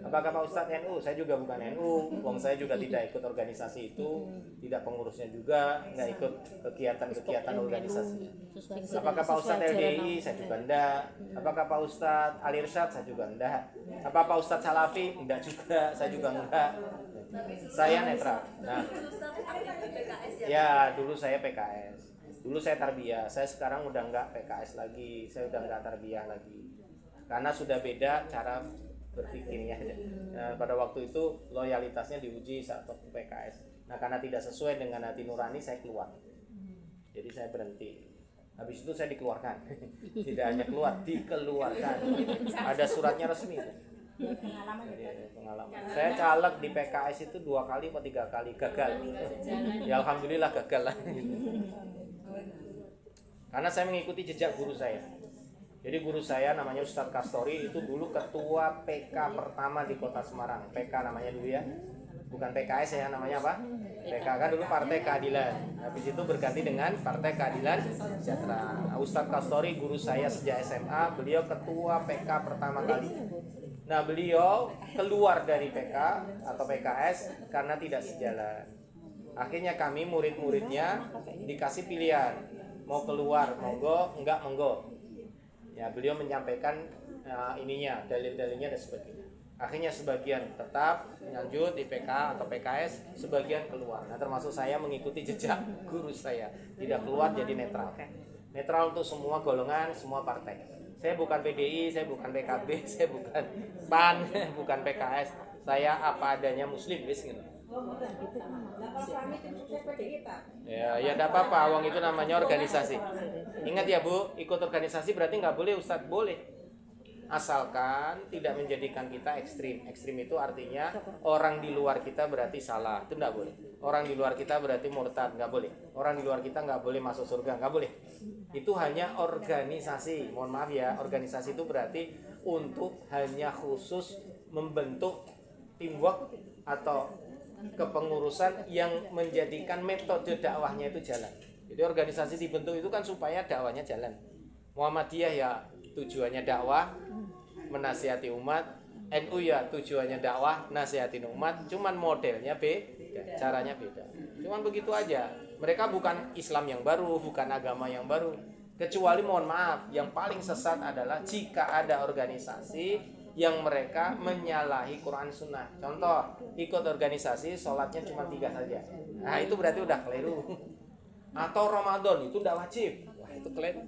Apakah Pak Ustadz NU? Saya juga bukan NU. Wong saya juga tidak ikut organisasi itu, tidak pengurusnya juga, nggak ikut kegiatan organisasinya. Apakah Pak Ustadz LDI? Saya juga enggak. Apakah Pak Ustadz Al Irsyad? Saya juga enggak. Apa Pak Ustadz Salafi? Enggak juga, saya juga enggak. Saya netral. Nah, Ustaz aktif di PKS ya? ya dulu saya PKS. Dulu saya tarbiyah. Saya sekarang udah nggak PKS lagi. Saya udah nggak tarbiyah lagi. Karena sudah beda cara berpikirnya. Nah, pada waktu itu loyalitasnya diuji saat waktu PKS. Nah, karena tidak sesuai dengan hati nurani, saya keluar. Jadi saya berhenti. Habis itu saya dikeluarkan. Tidak hanya keluar, dikeluarkan. Ada suratnya resmi. Jadi, pengalaman. Saya caleg di PKS itu 2 kali atau 3 kali gagal. Ya alhamdulillah gagal lah. Karena saya mengikuti jejak guru saya. Jadi guru saya namanya Ustadz Kastori itu dulu ketua PK pertama di Kota Semarang. PK namanya dulu ya. Bukan PKS ya, namanya apa? PK kan dulu Partai Keadilan. Habis itu berganti dengan Partai Keadilan Sejahtera. Nah, Ustadz Kastori guru saya sejak SMA, beliau ketua PK pertama kali. Nah, beliau keluar dari PK atau PKS karena tidak sejalan. Akhirnya kami murid-muridnya dikasih pilihan, mau keluar monggo, enggak monggo. Ya, beliau menyampaikan ininya, dalil-dalilnya dan sebagainya. Akhirnya sebagian tetap lanjut di PK atau PKS, sebagian keluar. Nah, termasuk saya mengikuti jejak guru saya, tidak keluar jadi netral. Netral untuk semua golongan, semua partai. Saya bukan PDI, saya bukan PKB, saya bukan PAN, bukan PKS. Saya apa adanya Muslim, wis gitu. Ya tidak apa-apa, awang itu namanya organisasi. Ingat ya Bu, ikut organisasi berarti nggak boleh Ustadz, boleh. Asalkan tidak menjadikan kita ekstrim. Ekstrim itu artinya orang di luar kita berarti salah, itu nggak boleh. Orang di luar kita berarti murtad, nggak boleh. Orang di luar kita nggak boleh masuk surga, nggak boleh. Itu hanya organisasi. Mohon maaf ya, organisasi itu berarti untuk hanya khusus membentuk teamwork atau kepengurusan yang menjadikan metode dakwahnya itu jalan. Jadi organisasi dibentuk itu kan supaya dakwahnya jalan. Muhammadiyah ya tujuannya dakwah, menasihati umat. NU ya tujuannya dakwah, nasihatin umat. Cuman modelnya beda, caranya beda. Cuman begitu aja. Mereka bukan Islam yang baru, bukan agama yang baru. Kecuali mohon maaf, yang paling sesat adalah jika ada organisasi yang mereka menyalahi Quran Sunnah. Contoh, ikut organisasi sholatnya cuma 3 saja. Nah itu berarti udah keliru. Atau Ramadan itu tidak wajib. Wah itu keliru.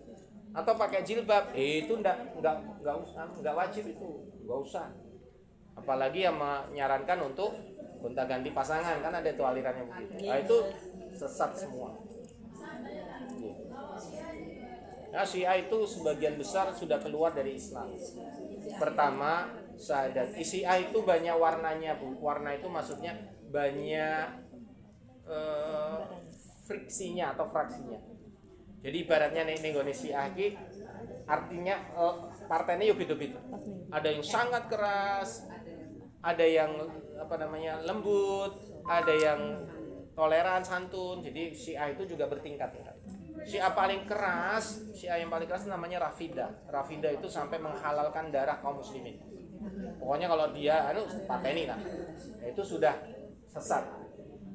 Atau pakai jilbab, itu nggak wajib itu, nggak usah. Apalagi yang menyarankan untuk gonta-ganti pasangan, kan ada itu alirannya begitu. Nah itu sesat semua. Nah Syiah itu sebagian besar sudah keluar dari Islam. Pertama, syahadat. Syiah itu banyak warnanya Bu. Warna itu maksudnya banyak friksinya atau fraksinya. Jadi ibaratnya nih Indonesia iki artinya partainya yo beda-beda. Ada yang sangat keras, ada yang lembut, ada yang toleran santun. Jadi Syiah itu juga bertingkat-tingkat. Syiah paling keras, Syiah yang paling keras namanya Rafidah. Rafidah itu sampai menghalalkan darah kaum muslimin. Pokoknya kalau dia pateni lah. Itu sudah sesat.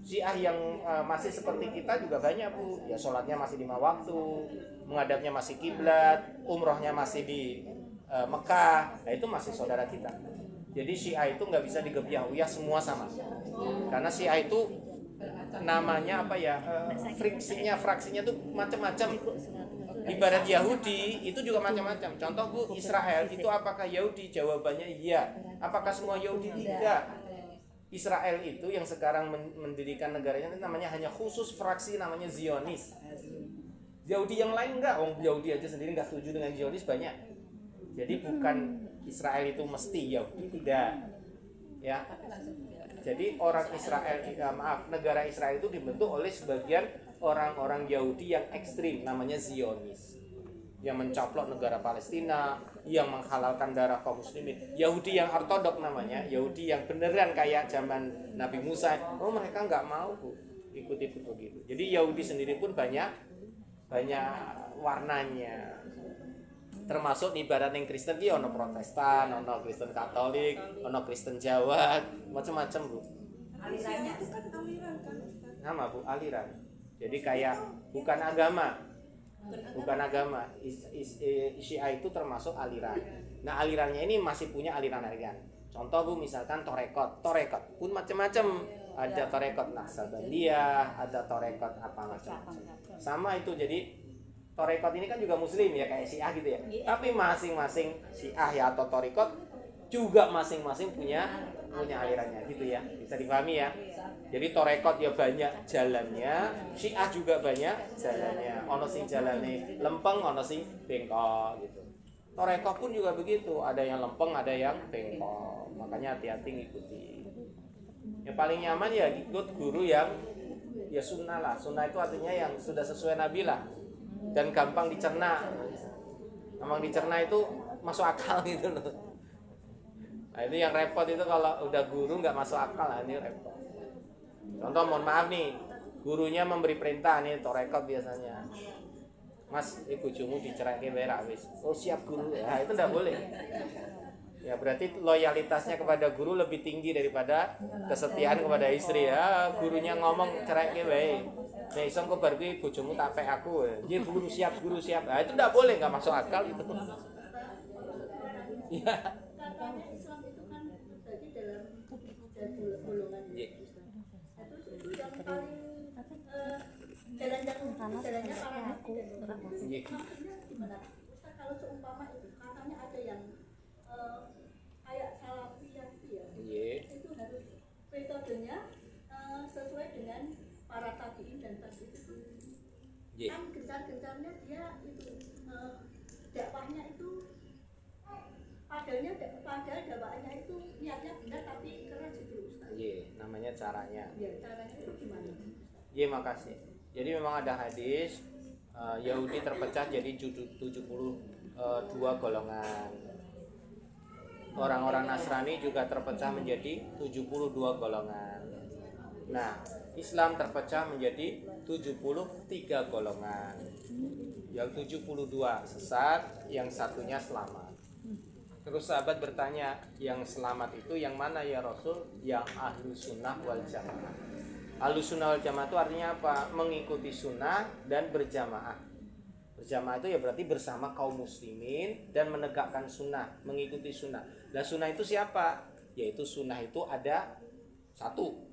Syiah yang masih seperti kita juga banyak Bu. Ya sholatnya masih 5 waktu, menghadapnya masih kiblat, umrohnya masih di Mekah. Nah itu masih saudara kita. Jadi Syiah itu nggak bisa digebyah-uyah semua sama. Karena Syiah itu namanya fraksinya tuh macam-macam. Ibarat Yahudi itu juga macam-macam. Contoh Bu, Israel itu apakah Yahudi? Jawabannya iya. Apakah semua Yahudi? Tidak. Israel itu yang sekarang mendirikan negaranya namanya hanya khusus fraksi namanya Zionis. Yahudi yang lain enggak, Yahudi aja sendiri enggak setuju dengan Zionis banyak. Jadi bukan Israel itu mesti Yahudi, tidak. Ya. Jadi orang Israel, negara Israel itu dibentuk oleh sebagian orang-orang Yahudi yang ekstrim namanya Zionis. Yang mencaplok negara Palestina, yang menghalalkan darah kaum muslimin. Yahudi yang ortodok namanya, Yahudi yang beneran kayak zaman Nabi Musa. Mereka nggak mau Bu, ikut-ikut begitu. Jadi Yahudi sendiri pun banyak warnanya. Termasuk ibarat yang Kristen ki ono Protestan, ono Kristen Katolik, ono Kristen Jawa, macam-macam Bu. Alirannya itu kan aliran kan Ustaz? Nama Bu, aliran. Jadi kayak bukan agama. Syiah itu termasuk aliran. Nah alirannya ini masih punya aliran-aliran. Contoh Bu, misalkan torekot pun macam-macam. Ada torekot Naksabandiyah, ada torekot apa macam-macam. Sama itu, jadi torekot ini kan juga muslim ya, kayak Syiah gitu ya. Tapi masing-masing Syiah ya atau torekot juga masing-masing punya alirannya gitu ya. Bisa dipahami ya. Jadi torekot ya banyak jalannya, Syiah juga banyak jalannya. Ono sing jalane lempeng, ono sing bengkok gitu. Torekot pun juga begitu, ada yang lempeng, ada yang bengkok. Makanya hati-hati ngikuti. Yang paling nyaman ya ikut guru yang ya sunnah lah. Sunnah itu artinya yang sudah sesuai Nabi lah, dan gampang dicerna. Gampang dicerna itu masuk akal gitu loh. Nah itu yang repot itu kalau udah guru nggak masuk akal, nah, ini repot. Contoh, mohon maaf nih, gurunya memberi perintah nih torekot biasanya, Mas, bojomu diceraikan berak wis. Oh siap guru. Ya itu enggak boleh. Ya berarti loyalitasnya kepada guru lebih tinggi daripada kesetiaan kepada istri ya. Gurunya ngomong ceraikan wae. Nek iso kok bar kuwi bojomu tak pek aku. Nggih guru siap, guru siap. Nah itu enggak boleh, enggak masuk akal itu. Iya. Katanya Islam itu kan bagi dalam golongan ya. Itu yang paling jalannya para nabi dan maksudnya gimana? Ustaz, kalau seumpama itu katanya ada yang kayak salafiyah itu ya. Itu harus metodenya sesuai dengan para tabiin dan tabiin itu. Kan gencar-gencarnya dia itu dakwahnya itu padahal dakwahnya itu niatnya benar tapi keras itu Ustaz. Namanya caranya. Caranya itu gimana? Makasih. Jadi memang ada hadis Yahudi terpecah jadi 72 golongan. Orang-orang Nasrani juga terpecah menjadi 72 golongan. Nah, Islam terpecah menjadi 73 golongan. Yang 72 sesat, yang satunya selamat. Terus sahabat bertanya, yang selamat itu yang mana ya Rasul? Yang ahlu sunnah wal jamaah. Ahlu sunnah wal jamaah itu artinya apa? Mengikuti sunnah dan berjamaah. Berjamaah itu ya berarti bersama kaum muslimin dan menegakkan sunnah, mengikuti sunnah. Nah sunnah itu siapa? Yaitu sunnah itu ada satu,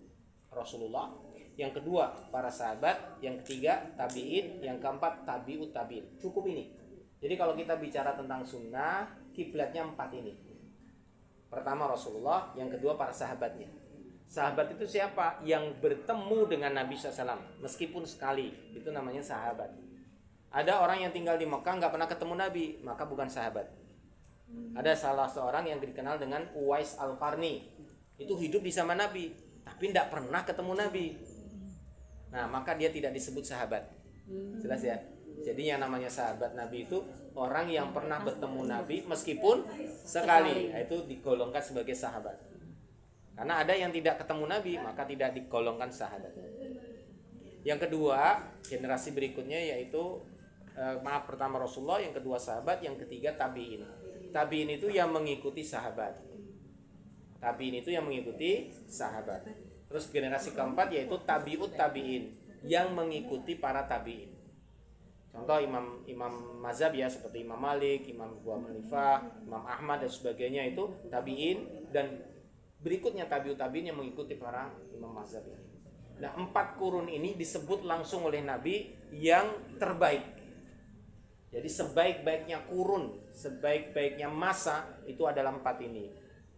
Rasulullah. Yang kedua, para sahabat. Yang ketiga, tabi'in. Yang keempat, tabi'ut tabi'in. Cukup ini. Jadi kalau kita bicara tentang sunnah, kiblatnya 4 ini. Pertama Rasulullah, yang kedua para sahabatnya. Sahabat itu siapa? Yang bertemu dengan Nabi SAW, meskipun sekali. Itu namanya sahabat. Ada orang yang tinggal di Mekah nggak pernah ketemu Nabi, maka bukan sahabat. Ada salah seorang yang dikenal dengan Uwais Al-Qarni. Itu hidup di zaman Nabi, tapi tidak pernah ketemu Nabi. Nah, maka dia tidak disebut sahabat. Jelas ya? Jadi yang namanya sahabat Nabi itu orang yang pernah bertemu Nabi meskipun sekali. Nah, itu digolongkan sebagai sahabat. Karena ada yang tidak ketemu Nabi, maka tidak digolongkan sahabat. Yang kedua, generasi berikutnya yaitu pertama Rasulullah, yang kedua sahabat, yang ketiga tabi'in. Tabi'in itu yang mengikuti sahabat. Tabi'in itu yang mengikuti sahabat. Terus generasi keempat yaitu tabi'ut tabi'in, yang mengikuti para tabi'in. Contoh imam mazhab ya, seperti Imam Malik, Imam Abu Hanifah, Imam Ahmad dan sebagainya itu tabi'in, dan berikutnya tabi'ut tabi'in yang mengikuti para imam mazhab ini. Nah, 4 kurun ini disebut langsung oleh Nabi yang terbaik. Jadi sebaik-baiknya kurun, sebaik-baiknya masa itu adalah 4 ini.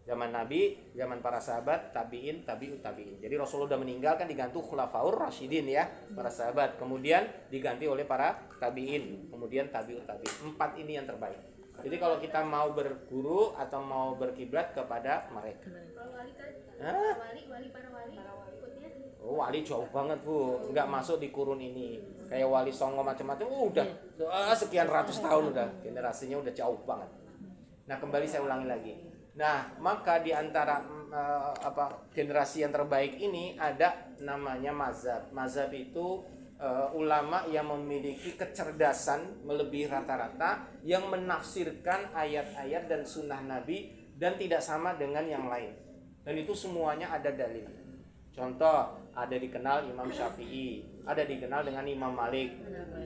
Zaman Nabi, zaman para sahabat, tabi'in, tabi'ut tabi'in. Jadi Rasulullah sudah meninggal kan diganti khulafaur rasyidin ya, para sahabat. Kemudian diganti oleh para tabi'in, kemudian tabi'ut tabi'in. 4 ini yang terbaik. Jadi kalau kita mau berguru atau mau berkiblat kepada mereka. Wali para wali ikutnya. Oh, wali jauh banget Bu, nggak masuk di kurun ini. Kayak wali songo macam-macam, udah sekian ratus tahun udah, generasinya udah jauh banget. Nah kembali saya ulangi lagi. Nah maka di antara generasi yang terbaik ini ada namanya mazhab. Mazhab itu ulama yang memiliki kecerdasan melebihi rata-rata, yang menafsirkan ayat-ayat dan sunnah Nabi dan tidak sama dengan yang lain. Dan itu semuanya ada dalil. Contoh, ada dikenal Imam Syafi'i, ada dikenal dengan Imam Malik,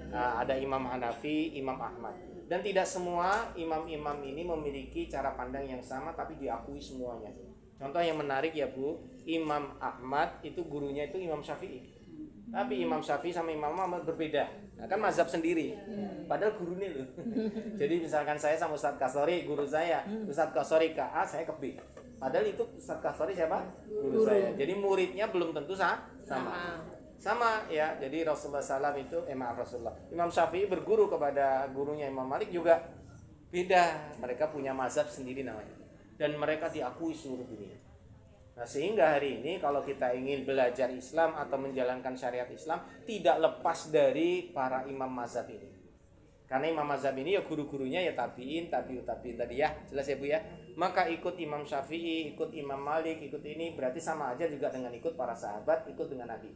ada Imam Hanafi, Imam Ahmad. Dan tidak semua imam-imam ini memiliki cara pandang yang sama tapi diakui semuanya. Contoh yang menarik ya Bu, Imam Ahmad itu gurunya itu Imam Syafi'i. Tapi Imam Syafi'i sama Imam Ahmad berbeda. Nah kan mazhab sendiri. Padahal gurunya loh. Jadi misalkan saya sama Ustadz Kasori, guru saya. Ustadz Kasori ke A, saya ke B. Padahal itu Ustadz Kasori siapa? Guru saya. Jadi muridnya belum tentu sama. Sama ya. Jadi Rasulullah SAW itu Rasulullah. Imam Syafi'i berguru kepada gurunya Imam Malik juga beda. Mereka punya mazhab sendiri namanya. Dan mereka diakui seluruh dunia. Nah sehingga hari ini kalau kita ingin belajar Islam atau menjalankan syariat Islam tidak lepas dari para imam mazhab ini. Karena imam mazhab ini ya guru-gurunya ya tabi'in tadi ya. Jelas ya Bu ya. Maka ikut Imam Syafi'i, ikut Imam Malik, ikut ini berarti sama aja juga dengan ikut para sahabat, ikut dengan Nabi.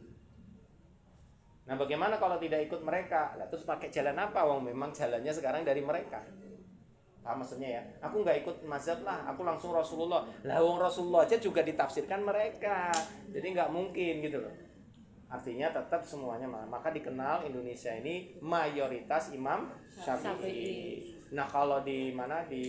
Nah bagaimana kalau tidak ikut mereka? Lah terus pakai jalan apa? Wong memang jalannya sekarang dari mereka. Paham maksudnya ya? Aku nggak ikut mazhab lah, aku langsung Rasulullah. Lah wong Rasulullah aja juga ditafsirkan mereka. Jadi nggak mungkin gitu loh. Artinya tetap semuanya maka dikenal Indonesia ini mayoritas Imam Syafi'i. Nah kalau di mana di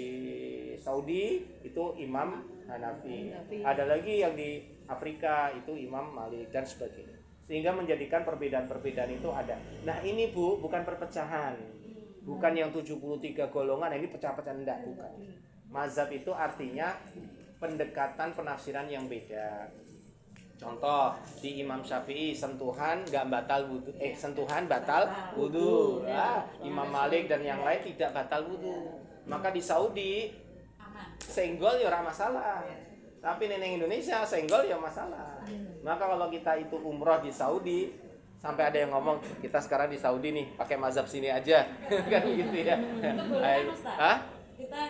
Saudi itu Imam Hanafi. Ada lagi yang di Afrika itu Imam Malik dan sebagainya. Sehingga menjadikan perbedaan-perbedaan itu ada. Nah ini Bu bukan perpecahan. Bukan yang 73 golongan, ini pecah-pecah enggak, bukan. Mazhab itu artinya pendekatan penafsiran yang beda. Contoh, di Imam Syafi'i sentuhan enggak batal wudu, sentuhan batal wudu. Imam Malik dan yang lain tidak batal wudu. Maka di Saudi senggol ya ora masalah. Tapi neneng Indonesia senggol ya masalah. Maka kalau kita itu umroh di Saudi sampai ada yang ngomong kita sekarang di Saudi nih pakai mazhab sini aja kan gitu ya. Itu boleh kan Ustaz? Hah? Kita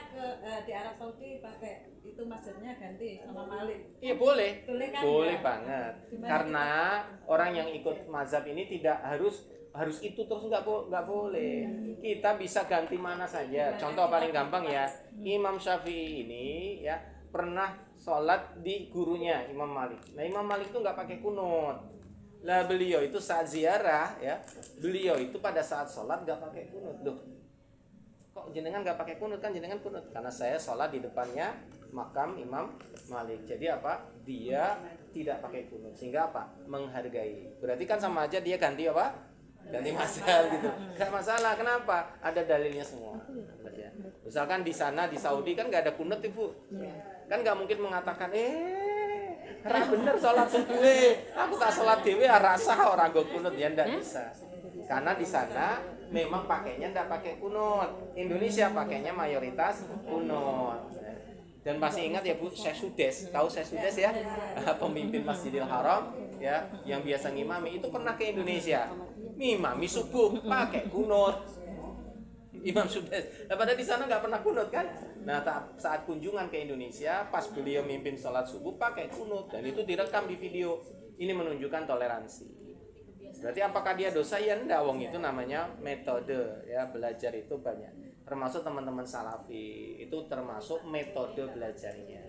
di Arab Saudi pakai itu mazhabnya ganti sama Malik. Iya boleh. Boleh kan? Boleh Ya? banget. Gimana Karena orang yang ikut mazhab ini tidak harus itu terus nggak boleh. Kita bisa ganti mana saja. Contoh paling gampang ya, Imam Syafi'i ini ya pernah sholat di gurunya Imam Malik. Nah Imam Malik itu nggak pakai kunut. Lah beliau itu saat ziarah ya, beliau itu pada saat sholat nggak pakai kunut. Loh, kok jenengan nggak pakai kunut? Kan jenengan kunut. Karena saya sholat di depannya makam Imam Malik. Jadi apa? Dia tidak pakai kunut. Sehingga apa? Menghargai. Berarti kan sama aja dia ganti apa? Ganti mazhab gitu. Gak masalah. Kenapa? Ada dalilnya semua. Misalkan di sana di Saudi kan nggak ada kunut Ibu. Kan nggak mungkin mengatakan ra bener sholat subuh, aku tak sholat dewe rasa orang go kunut ya ndak bisa. Karena di sana memang pakainya ndak pakai kunut. Indonesia pakainya mayoritas kunut. Dan masih ingat ya Bu, Syekh Sudes, tahu Syekh Sudes ya? Pemimpin Masjidil Haram ya, yang biasa ngimami itu pernah ke Indonesia. Ngimami subuh pakai kunut. Imam Sudes. Nah, padahal di sana nggak pernah kunut kan? Nah, saat kunjungan ke Indonesia, pas beliau mimpin sholat subuh pakai kunut dan itu direkam di video. Ini menunjukkan toleransi. Berarti apakah dia dosa? Ya enggak, wong itu namanya metode ya, belajar itu banyak. Termasuk teman-teman Salafi, itu termasuk metode belajarnya.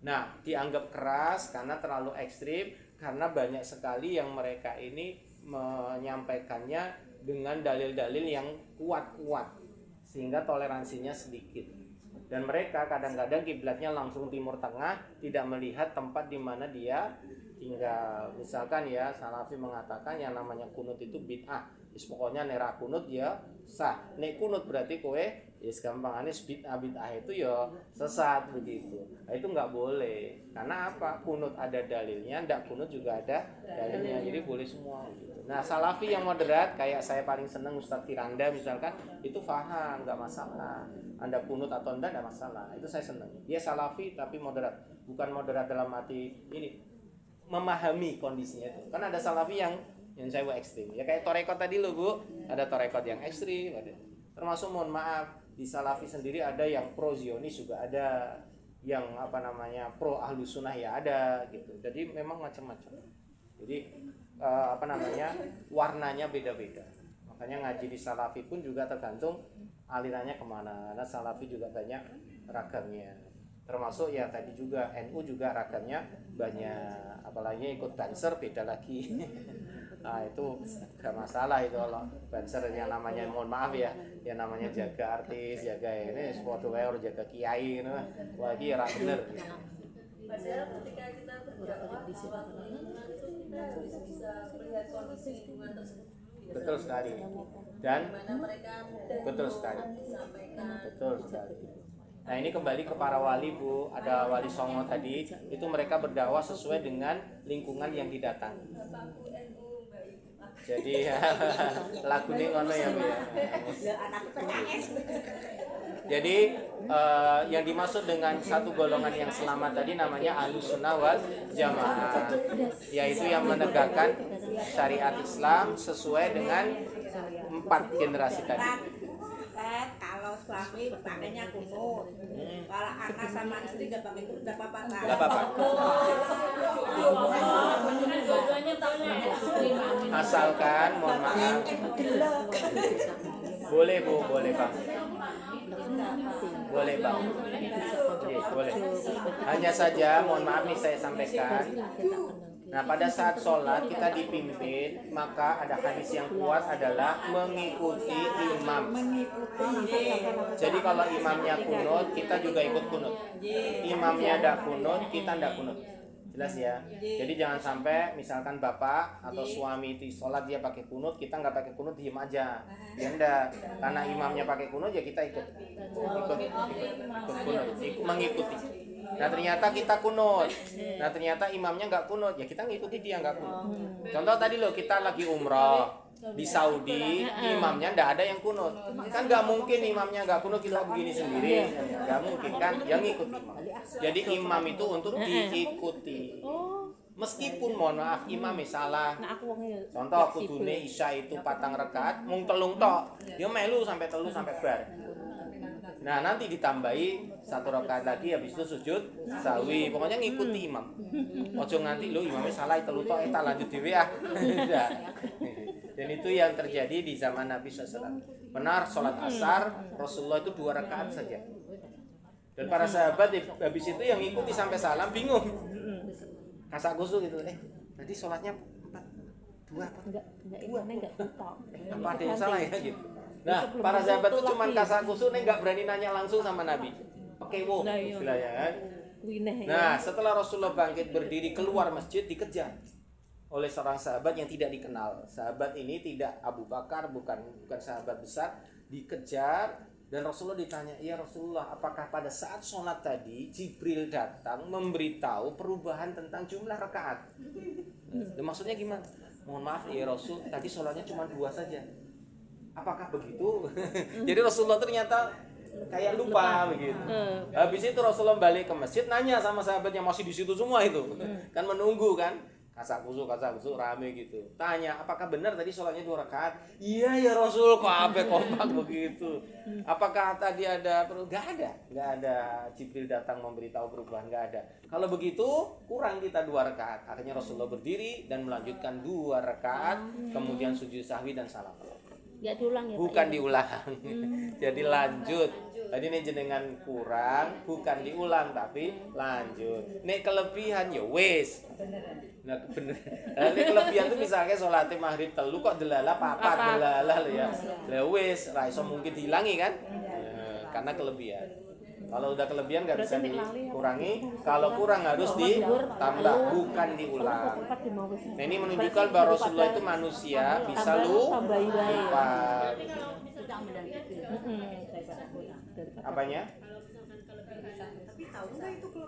Nah, dianggap keras karena terlalu ekstrim, karena banyak sekali yang mereka ini menyampaikannya dengan dalil-dalil yang kuat-kuat. Sehingga toleransinya sedikit. Dan mereka kadang-kadang kiblatnya langsung Timur Tengah, tidak melihat tempat di mana dia tinggal. Misalkan ya, Salafi mengatakan yang namanya kunut itu bid'ah. Pokoknya nera kunut ya sah. Nek kunut berarti kowe gampangannya bid'ah itu ya sesat begitu. Nah, itu nggak boleh. Karena apa? Kunut ada dalilnya, ndak kunut juga ada dalilnya. Jadi boleh semua gitu. Nah, Salafi yang moderat kayak saya paling seneng Ustadz Firanda misalkan, itu paham, nggak masalah. Anda kunut atau enggak masalah. Itu saya seneng. Dia Salafi tapi moderat. Bukan moderat dalam arti ini memahami kondisinya itu. Kan ada Salafi yang saya ekstrim. Ya kayak Torekot tadi loh Bu, ada Torekot yang ekstrim, ada. Termasuk mohon maaf di Salafi sendiri ada yang pro Zionis juga ada, yang pro Ahlus Sunnah ya ada gitu. Jadi memang macam-macam. Jadi warnanya beda-beda. Makanya ngaji di Salafi pun juga tergantung alirannya kemana. Karena Salafi juga banyak ragamnya. Termasuk ya tadi juga NU juga ragamnya banyak, apalagi ikut Banser beda lagi. Nah itu gak masalah itu kalau Banser yang namanya, mohon maaf ya, yang namanya jaga artis, jaga ini sport wear, jaga kiai gitu. Wah ini ra bener. Padahal ketika kita berdakwah lewat lingkungan itu kita harus bisa melihat kondisi lingkungan tersebut. Betul sekali. Dan Mana mereka mudah betul sekali. disampaikan. Betul sekali. Nah ini kembali ke para wali Bu, ada wali songo tadi, itu mereka berdakwah sesuai dengan lingkungan yang didatangi. Bapakku NU, Mbak Ibu. Jadi lagu ini ngono ya Bu ya. Jadi yang dimaksud dengan satu golongan yang selamat tadi namanya Ahlussunnah wal Jamaah, yaitu yang menegakkan syariat Islam sesuai dengan 4 generasi tadi. Kalau suami pakainya kunut, kalau anak sama istri nggak pakai kunut nggak apa-apa. Enggak apa-apa. Dua-duanya tahunya Asalkan mohon maaf. Boleh Bu, boleh Bang. Boleh Bang. Oke, boleh. Hanya saja mohon maaf nih saya sampaikan. Nah pada saat sholat kita dipimpin, maka ada hadis yang kuat adalah mengikuti imam. Jadi kalau imamnya kunut, kita juga ikut kunut. Imamnya ada kunut, kita tidak kunut. Jelas ya. Jadi jangan sampai misalkan bapak atau suami itu sholat dia pakai kunut, kita nggak pakai kunut, diem aja. Ya enggak. Karena imamnya pakai kunut ya kita ikut kunut, mengikuti. Nah ternyata kita kunut. Nah ternyata imamnya nggak kunut, ya kita ngikuti dia nggak kunut. Contoh tadi loh, kita lagi umroh di Saudi, imamnya nggak ada yang kunut. Kan nggak mungkin imamnya nggak kunut kita begini sendiri, nggak mungkin kan? Yang ngikuti imam. Jadi imam itu untuk diikuti. Meskipun mohon maaf imamnya salah. Contoh kudune isya itu 4 rakaat, mung telung tok, dia melu sampai telu sampai bar. Nah nanti ditambahi 1 rakaat lagi, habis itu sujud sawi. Pokoknya ngikuti imam. Ojo nganti lo imamnya salah telu tok tak lanjut dhewe ah. Dan itu yang terjadi di zaman Nabi SAW. Benar sholat asar Rasulullah itu 2 rakaat saja. Dan para sahabat habis itu yang ngikuti sampai salam bingung. Kasak kusuk gitu. Tadi sholatnya 2 apa? Enggak Apa ada yang salah ya gitu. Nah, para sahabat itu cuma kasak kusuk nih nggak berani nanya langsung sama Nabi. Oke, wo, istilahnya kan. Nah, setelah Rasulullah bangkit berdiri keluar masjid dikejar oleh seorang sahabat yang tidak dikenal. Sahabat ini tidak Abu Bakar, bukan sahabat besar, dikejar dan Rasulullah ditanya, "Ya Rasulullah, apakah pada saat sholat tadi Jibril datang memberitahu perubahan tentang jumlah rakaat?" Dan maksudnya gimana? "Mohon maaf ya Rasul, tadi sholatnya cuma 2 saja." Apakah begitu? Jadi Rasulullah ternyata kayak lupa begitu. Habis itu Rasulullah balik ke masjid nanya sama sahabat yang masih di situ semua itu. Kan menunggu kan. Kasak kusuk rame gitu. Tanya, apakah benar tadi sholatnya 2 rakaat? Iya ya Rasul, kok ape kompak begitu. Apakah tadi ada Enggak ada Jibril datang memberitahu perubahan, enggak ada. Kalau begitu kurang kita 2 rakaat. Akhirnya Rasulullah berdiri dan melanjutkan 2 rakaat, kemudian sujud sahwi dan salam. Enggak diulang ya, Bukan diulang. Jadi lanjut. Tadi ini jenengan kurang, bukan diulang tapi lanjut. Nek kelebihan ya wis. Nah bener. Nah, nek kelebihan tuh misalnya sholat maghrib telu kok delala papat delala ya. Lah wis, ra iso mungkin dihilangi kan? Karena kelebihan. Kalau udah kelebihan nggak bisa dikurangi. Kalau kurang harus ditambah, bukan diulang. Nah ini menunjukkan bahwa Rasulullah itu manusia, bisa lupa. Apanya?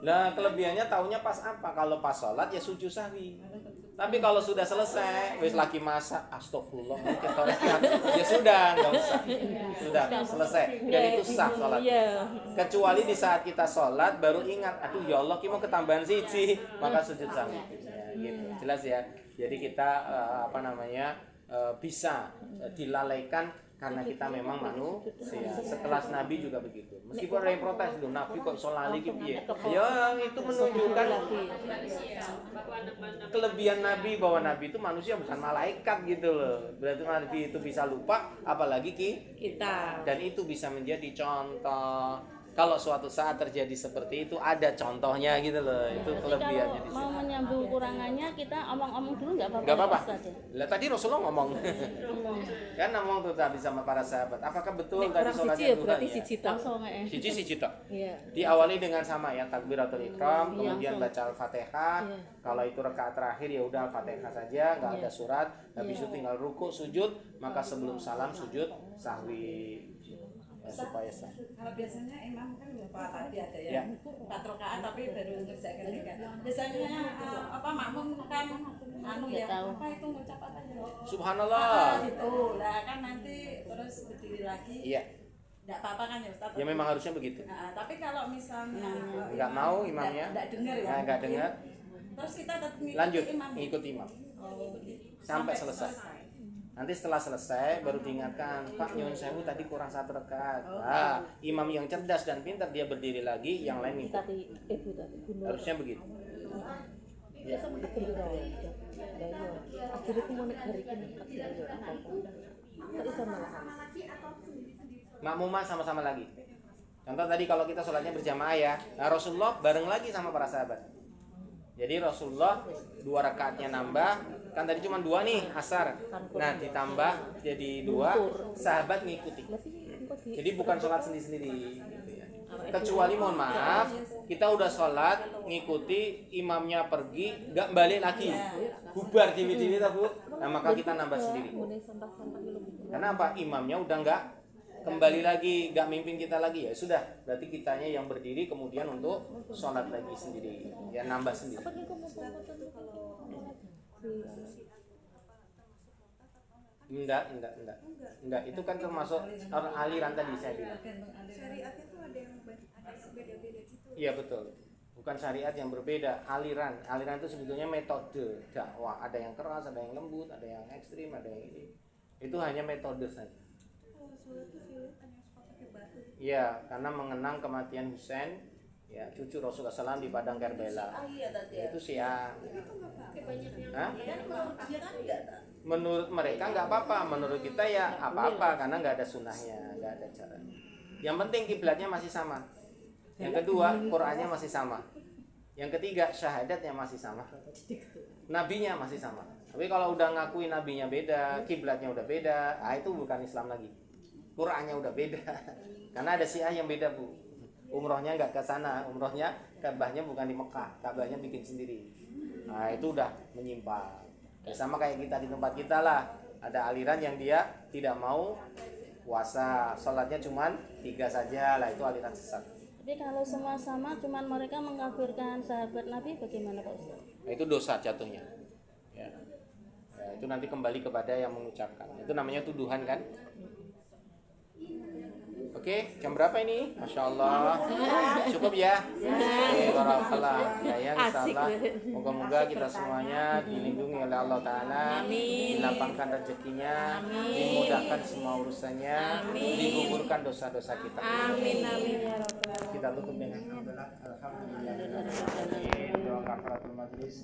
Nah kelebihannya taunya pas apa? Kalau pas sholat ya sujud sahwi. Tapi kalau sudah selesai, wis lagi masak, astagfirullah, mungkin ya sudah, nggak usah, sudah selesai, dan itu sah sholat. Kecuali di saat kita sholat baru ingat, aduh ya Allah, kita mau ketambahan siji, maka sujud sahwi. Ya, gitu, jelas ya. Jadi kita bisa dilalaikan karena kita memang manusia. Sekelas Nabi juga begitu. Meskipun ada yang protes, loh Nabi kok sholali gitu ya. Ya itu menunjukkan kelebihan Nabi, bahwa Nabi itu manusia bukan malaikat gitu loh. Berarti Nabi itu bisa lupa, apalagi kita. Dan itu bisa menjadi contoh kalau suatu saat terjadi seperti itu ada contohnya gitu loh. Itu Jadi kelebihannya di kalau mau situ. menyambung kurangannya kita omong-omong dulu nggak apa-apa. Nggak apa-apa. Ustaz, ya? Lah tadi Rasulullah ngomong. Ngomong. Kan ngomong tuh tadi sama para sahabat. Apakah betul tadi Kurang sholatnya siji ya duha? berarti Ya. siji tok. Langsung Siji tok. Iya. Diawali dengan sama ya takbiratul ihram, Iya, kemudian langsung. baca Al-Fatihah. Iya. Kalau itu rakaat terakhir ya udah Al-Fatihah saja, nggak ada surat. Habis itu tinggal ruku, sujud, maka sebelum salam sujud sahwi. Ya, supaya sah. Kalau biasanya imam kan lupa tadi ada Ya. ya 4 rakaat tapi baru ngerjakan 3. Biasanya makmum kan anu ya, tahu. apa itu ngucap apa ya? Subhanallah. Gitu. Lah kan nanti terus berdiri lagi. Iya. Enggak apa-apa kan ya Ustaz? Ya memang harusnya begitu. Nah, tapi kalau misalnya Nggak mau imamnya. enggak dengar ya. Nah, nggak dengar. Terus kita tetap ngikuti Lanjut imam. ngikut imam Oh, sampai selesai. Nanti setelah selesai baru diingatkan, Pak Nyun Sewu tadi kurang 1 rakaat. Nah, imam yang cerdas dan pintar dia berdiri lagi, yang lain ngikut. Tadi ibu tadi gunung. Harusnya begitu. Ya. Akhirnya aku mau negeri ini Makmumah sama-sama lagi. Contoh tadi kalau kita sholatnya berjamaah ya, nah Rasulullah bareng lagi sama para sahabat. Jadi Rasulullah 2 rakaatnya nambah, kan tadi cuma 2 nih asar. Nah ditambah jadi 2, sahabat ngikuti. Jadi bukan sholat sendiri-sendiri gitu ya. Kecuali mohon maaf, kita udah sholat ngikuti imamnya pergi, nggak balik lagi, bubar TV Bu. Nah maka kita nambah sendiri. Karena apa? Imamnya udah nggak kembali lagi, nggak mimpin kita lagi, ya sudah. Berarti kitanya yang berdiri kemudian untuk sholat lagi sendiri, ya nambah sendiri. Enggak. Itu kan termasuk aliran tadi saya bilang. Syariatnya tuh ada yang beda-beda gitu. Iya betul. Bukan syariat yang berbeda, aliran. Aliran itu sebetulnya metode dakwah. Ada yang keras, ada yang lembut, ada yang ekstrim, ada yang ini. Itu hanya metode saja. Kalau sholat tuh saya lihat ada yang suka pakai batu. Iya, karena mengenang kematian Husain, ya cucu Rasulullah SAW di padang Karbala. Iya tadi ya. Itu Syiah. Hah? Kan menurut dia kan enggak. Menurut mereka nggak apa-apa, menurut kita ya apa-apa karena nggak ada sunnahnya, nggak ada caranya. Yang penting kiblatnya masih sama. Yang kedua, Qur'annya masih sama. Yang ketiga, syahadatnya masih sama. Nabinya masih sama. Tapi kalau udah ngakuin nabinya beda, kiblatnya udah beda, itu bukan Islam lagi. Qur'annya udah beda. Karena ada Syiah yang beda, Bu. Umrohnya nggak ke sana, umrohnya Ka'bahnya bukan di Mekah, Ka'bahnya bikin sendiri. Nah, itu udah menyimpang. Ya, sama kayak kita di tempat kita lah. Ada aliran yang dia tidak mau puasa, sholatnya cuman 3 saja lah, itu aliran sesat. Tapi kalau semua sama, cuman mereka mengkafirkan sahabat Nabi, bagaimana Pak Ustaz? Nah, itu dosa jatuhnya. Ya. Ya, itu nanti kembali kepada yang mengucapkan. Itu namanya tuduhan kan? Oke, jam berapa ini? Masya Allah. Cukup ya? Oke, barakallah. Ya, insyaallah. Moga-moga kita semuanya dilindungi oleh Allah Ta'ala. Dilapangkan rezekinya. Dimudahkan semua urusannya. Digugurkan dosa-dosa kita. Amin. Kita tutup dengan alhamdulillah. Doa kafaratul majlis.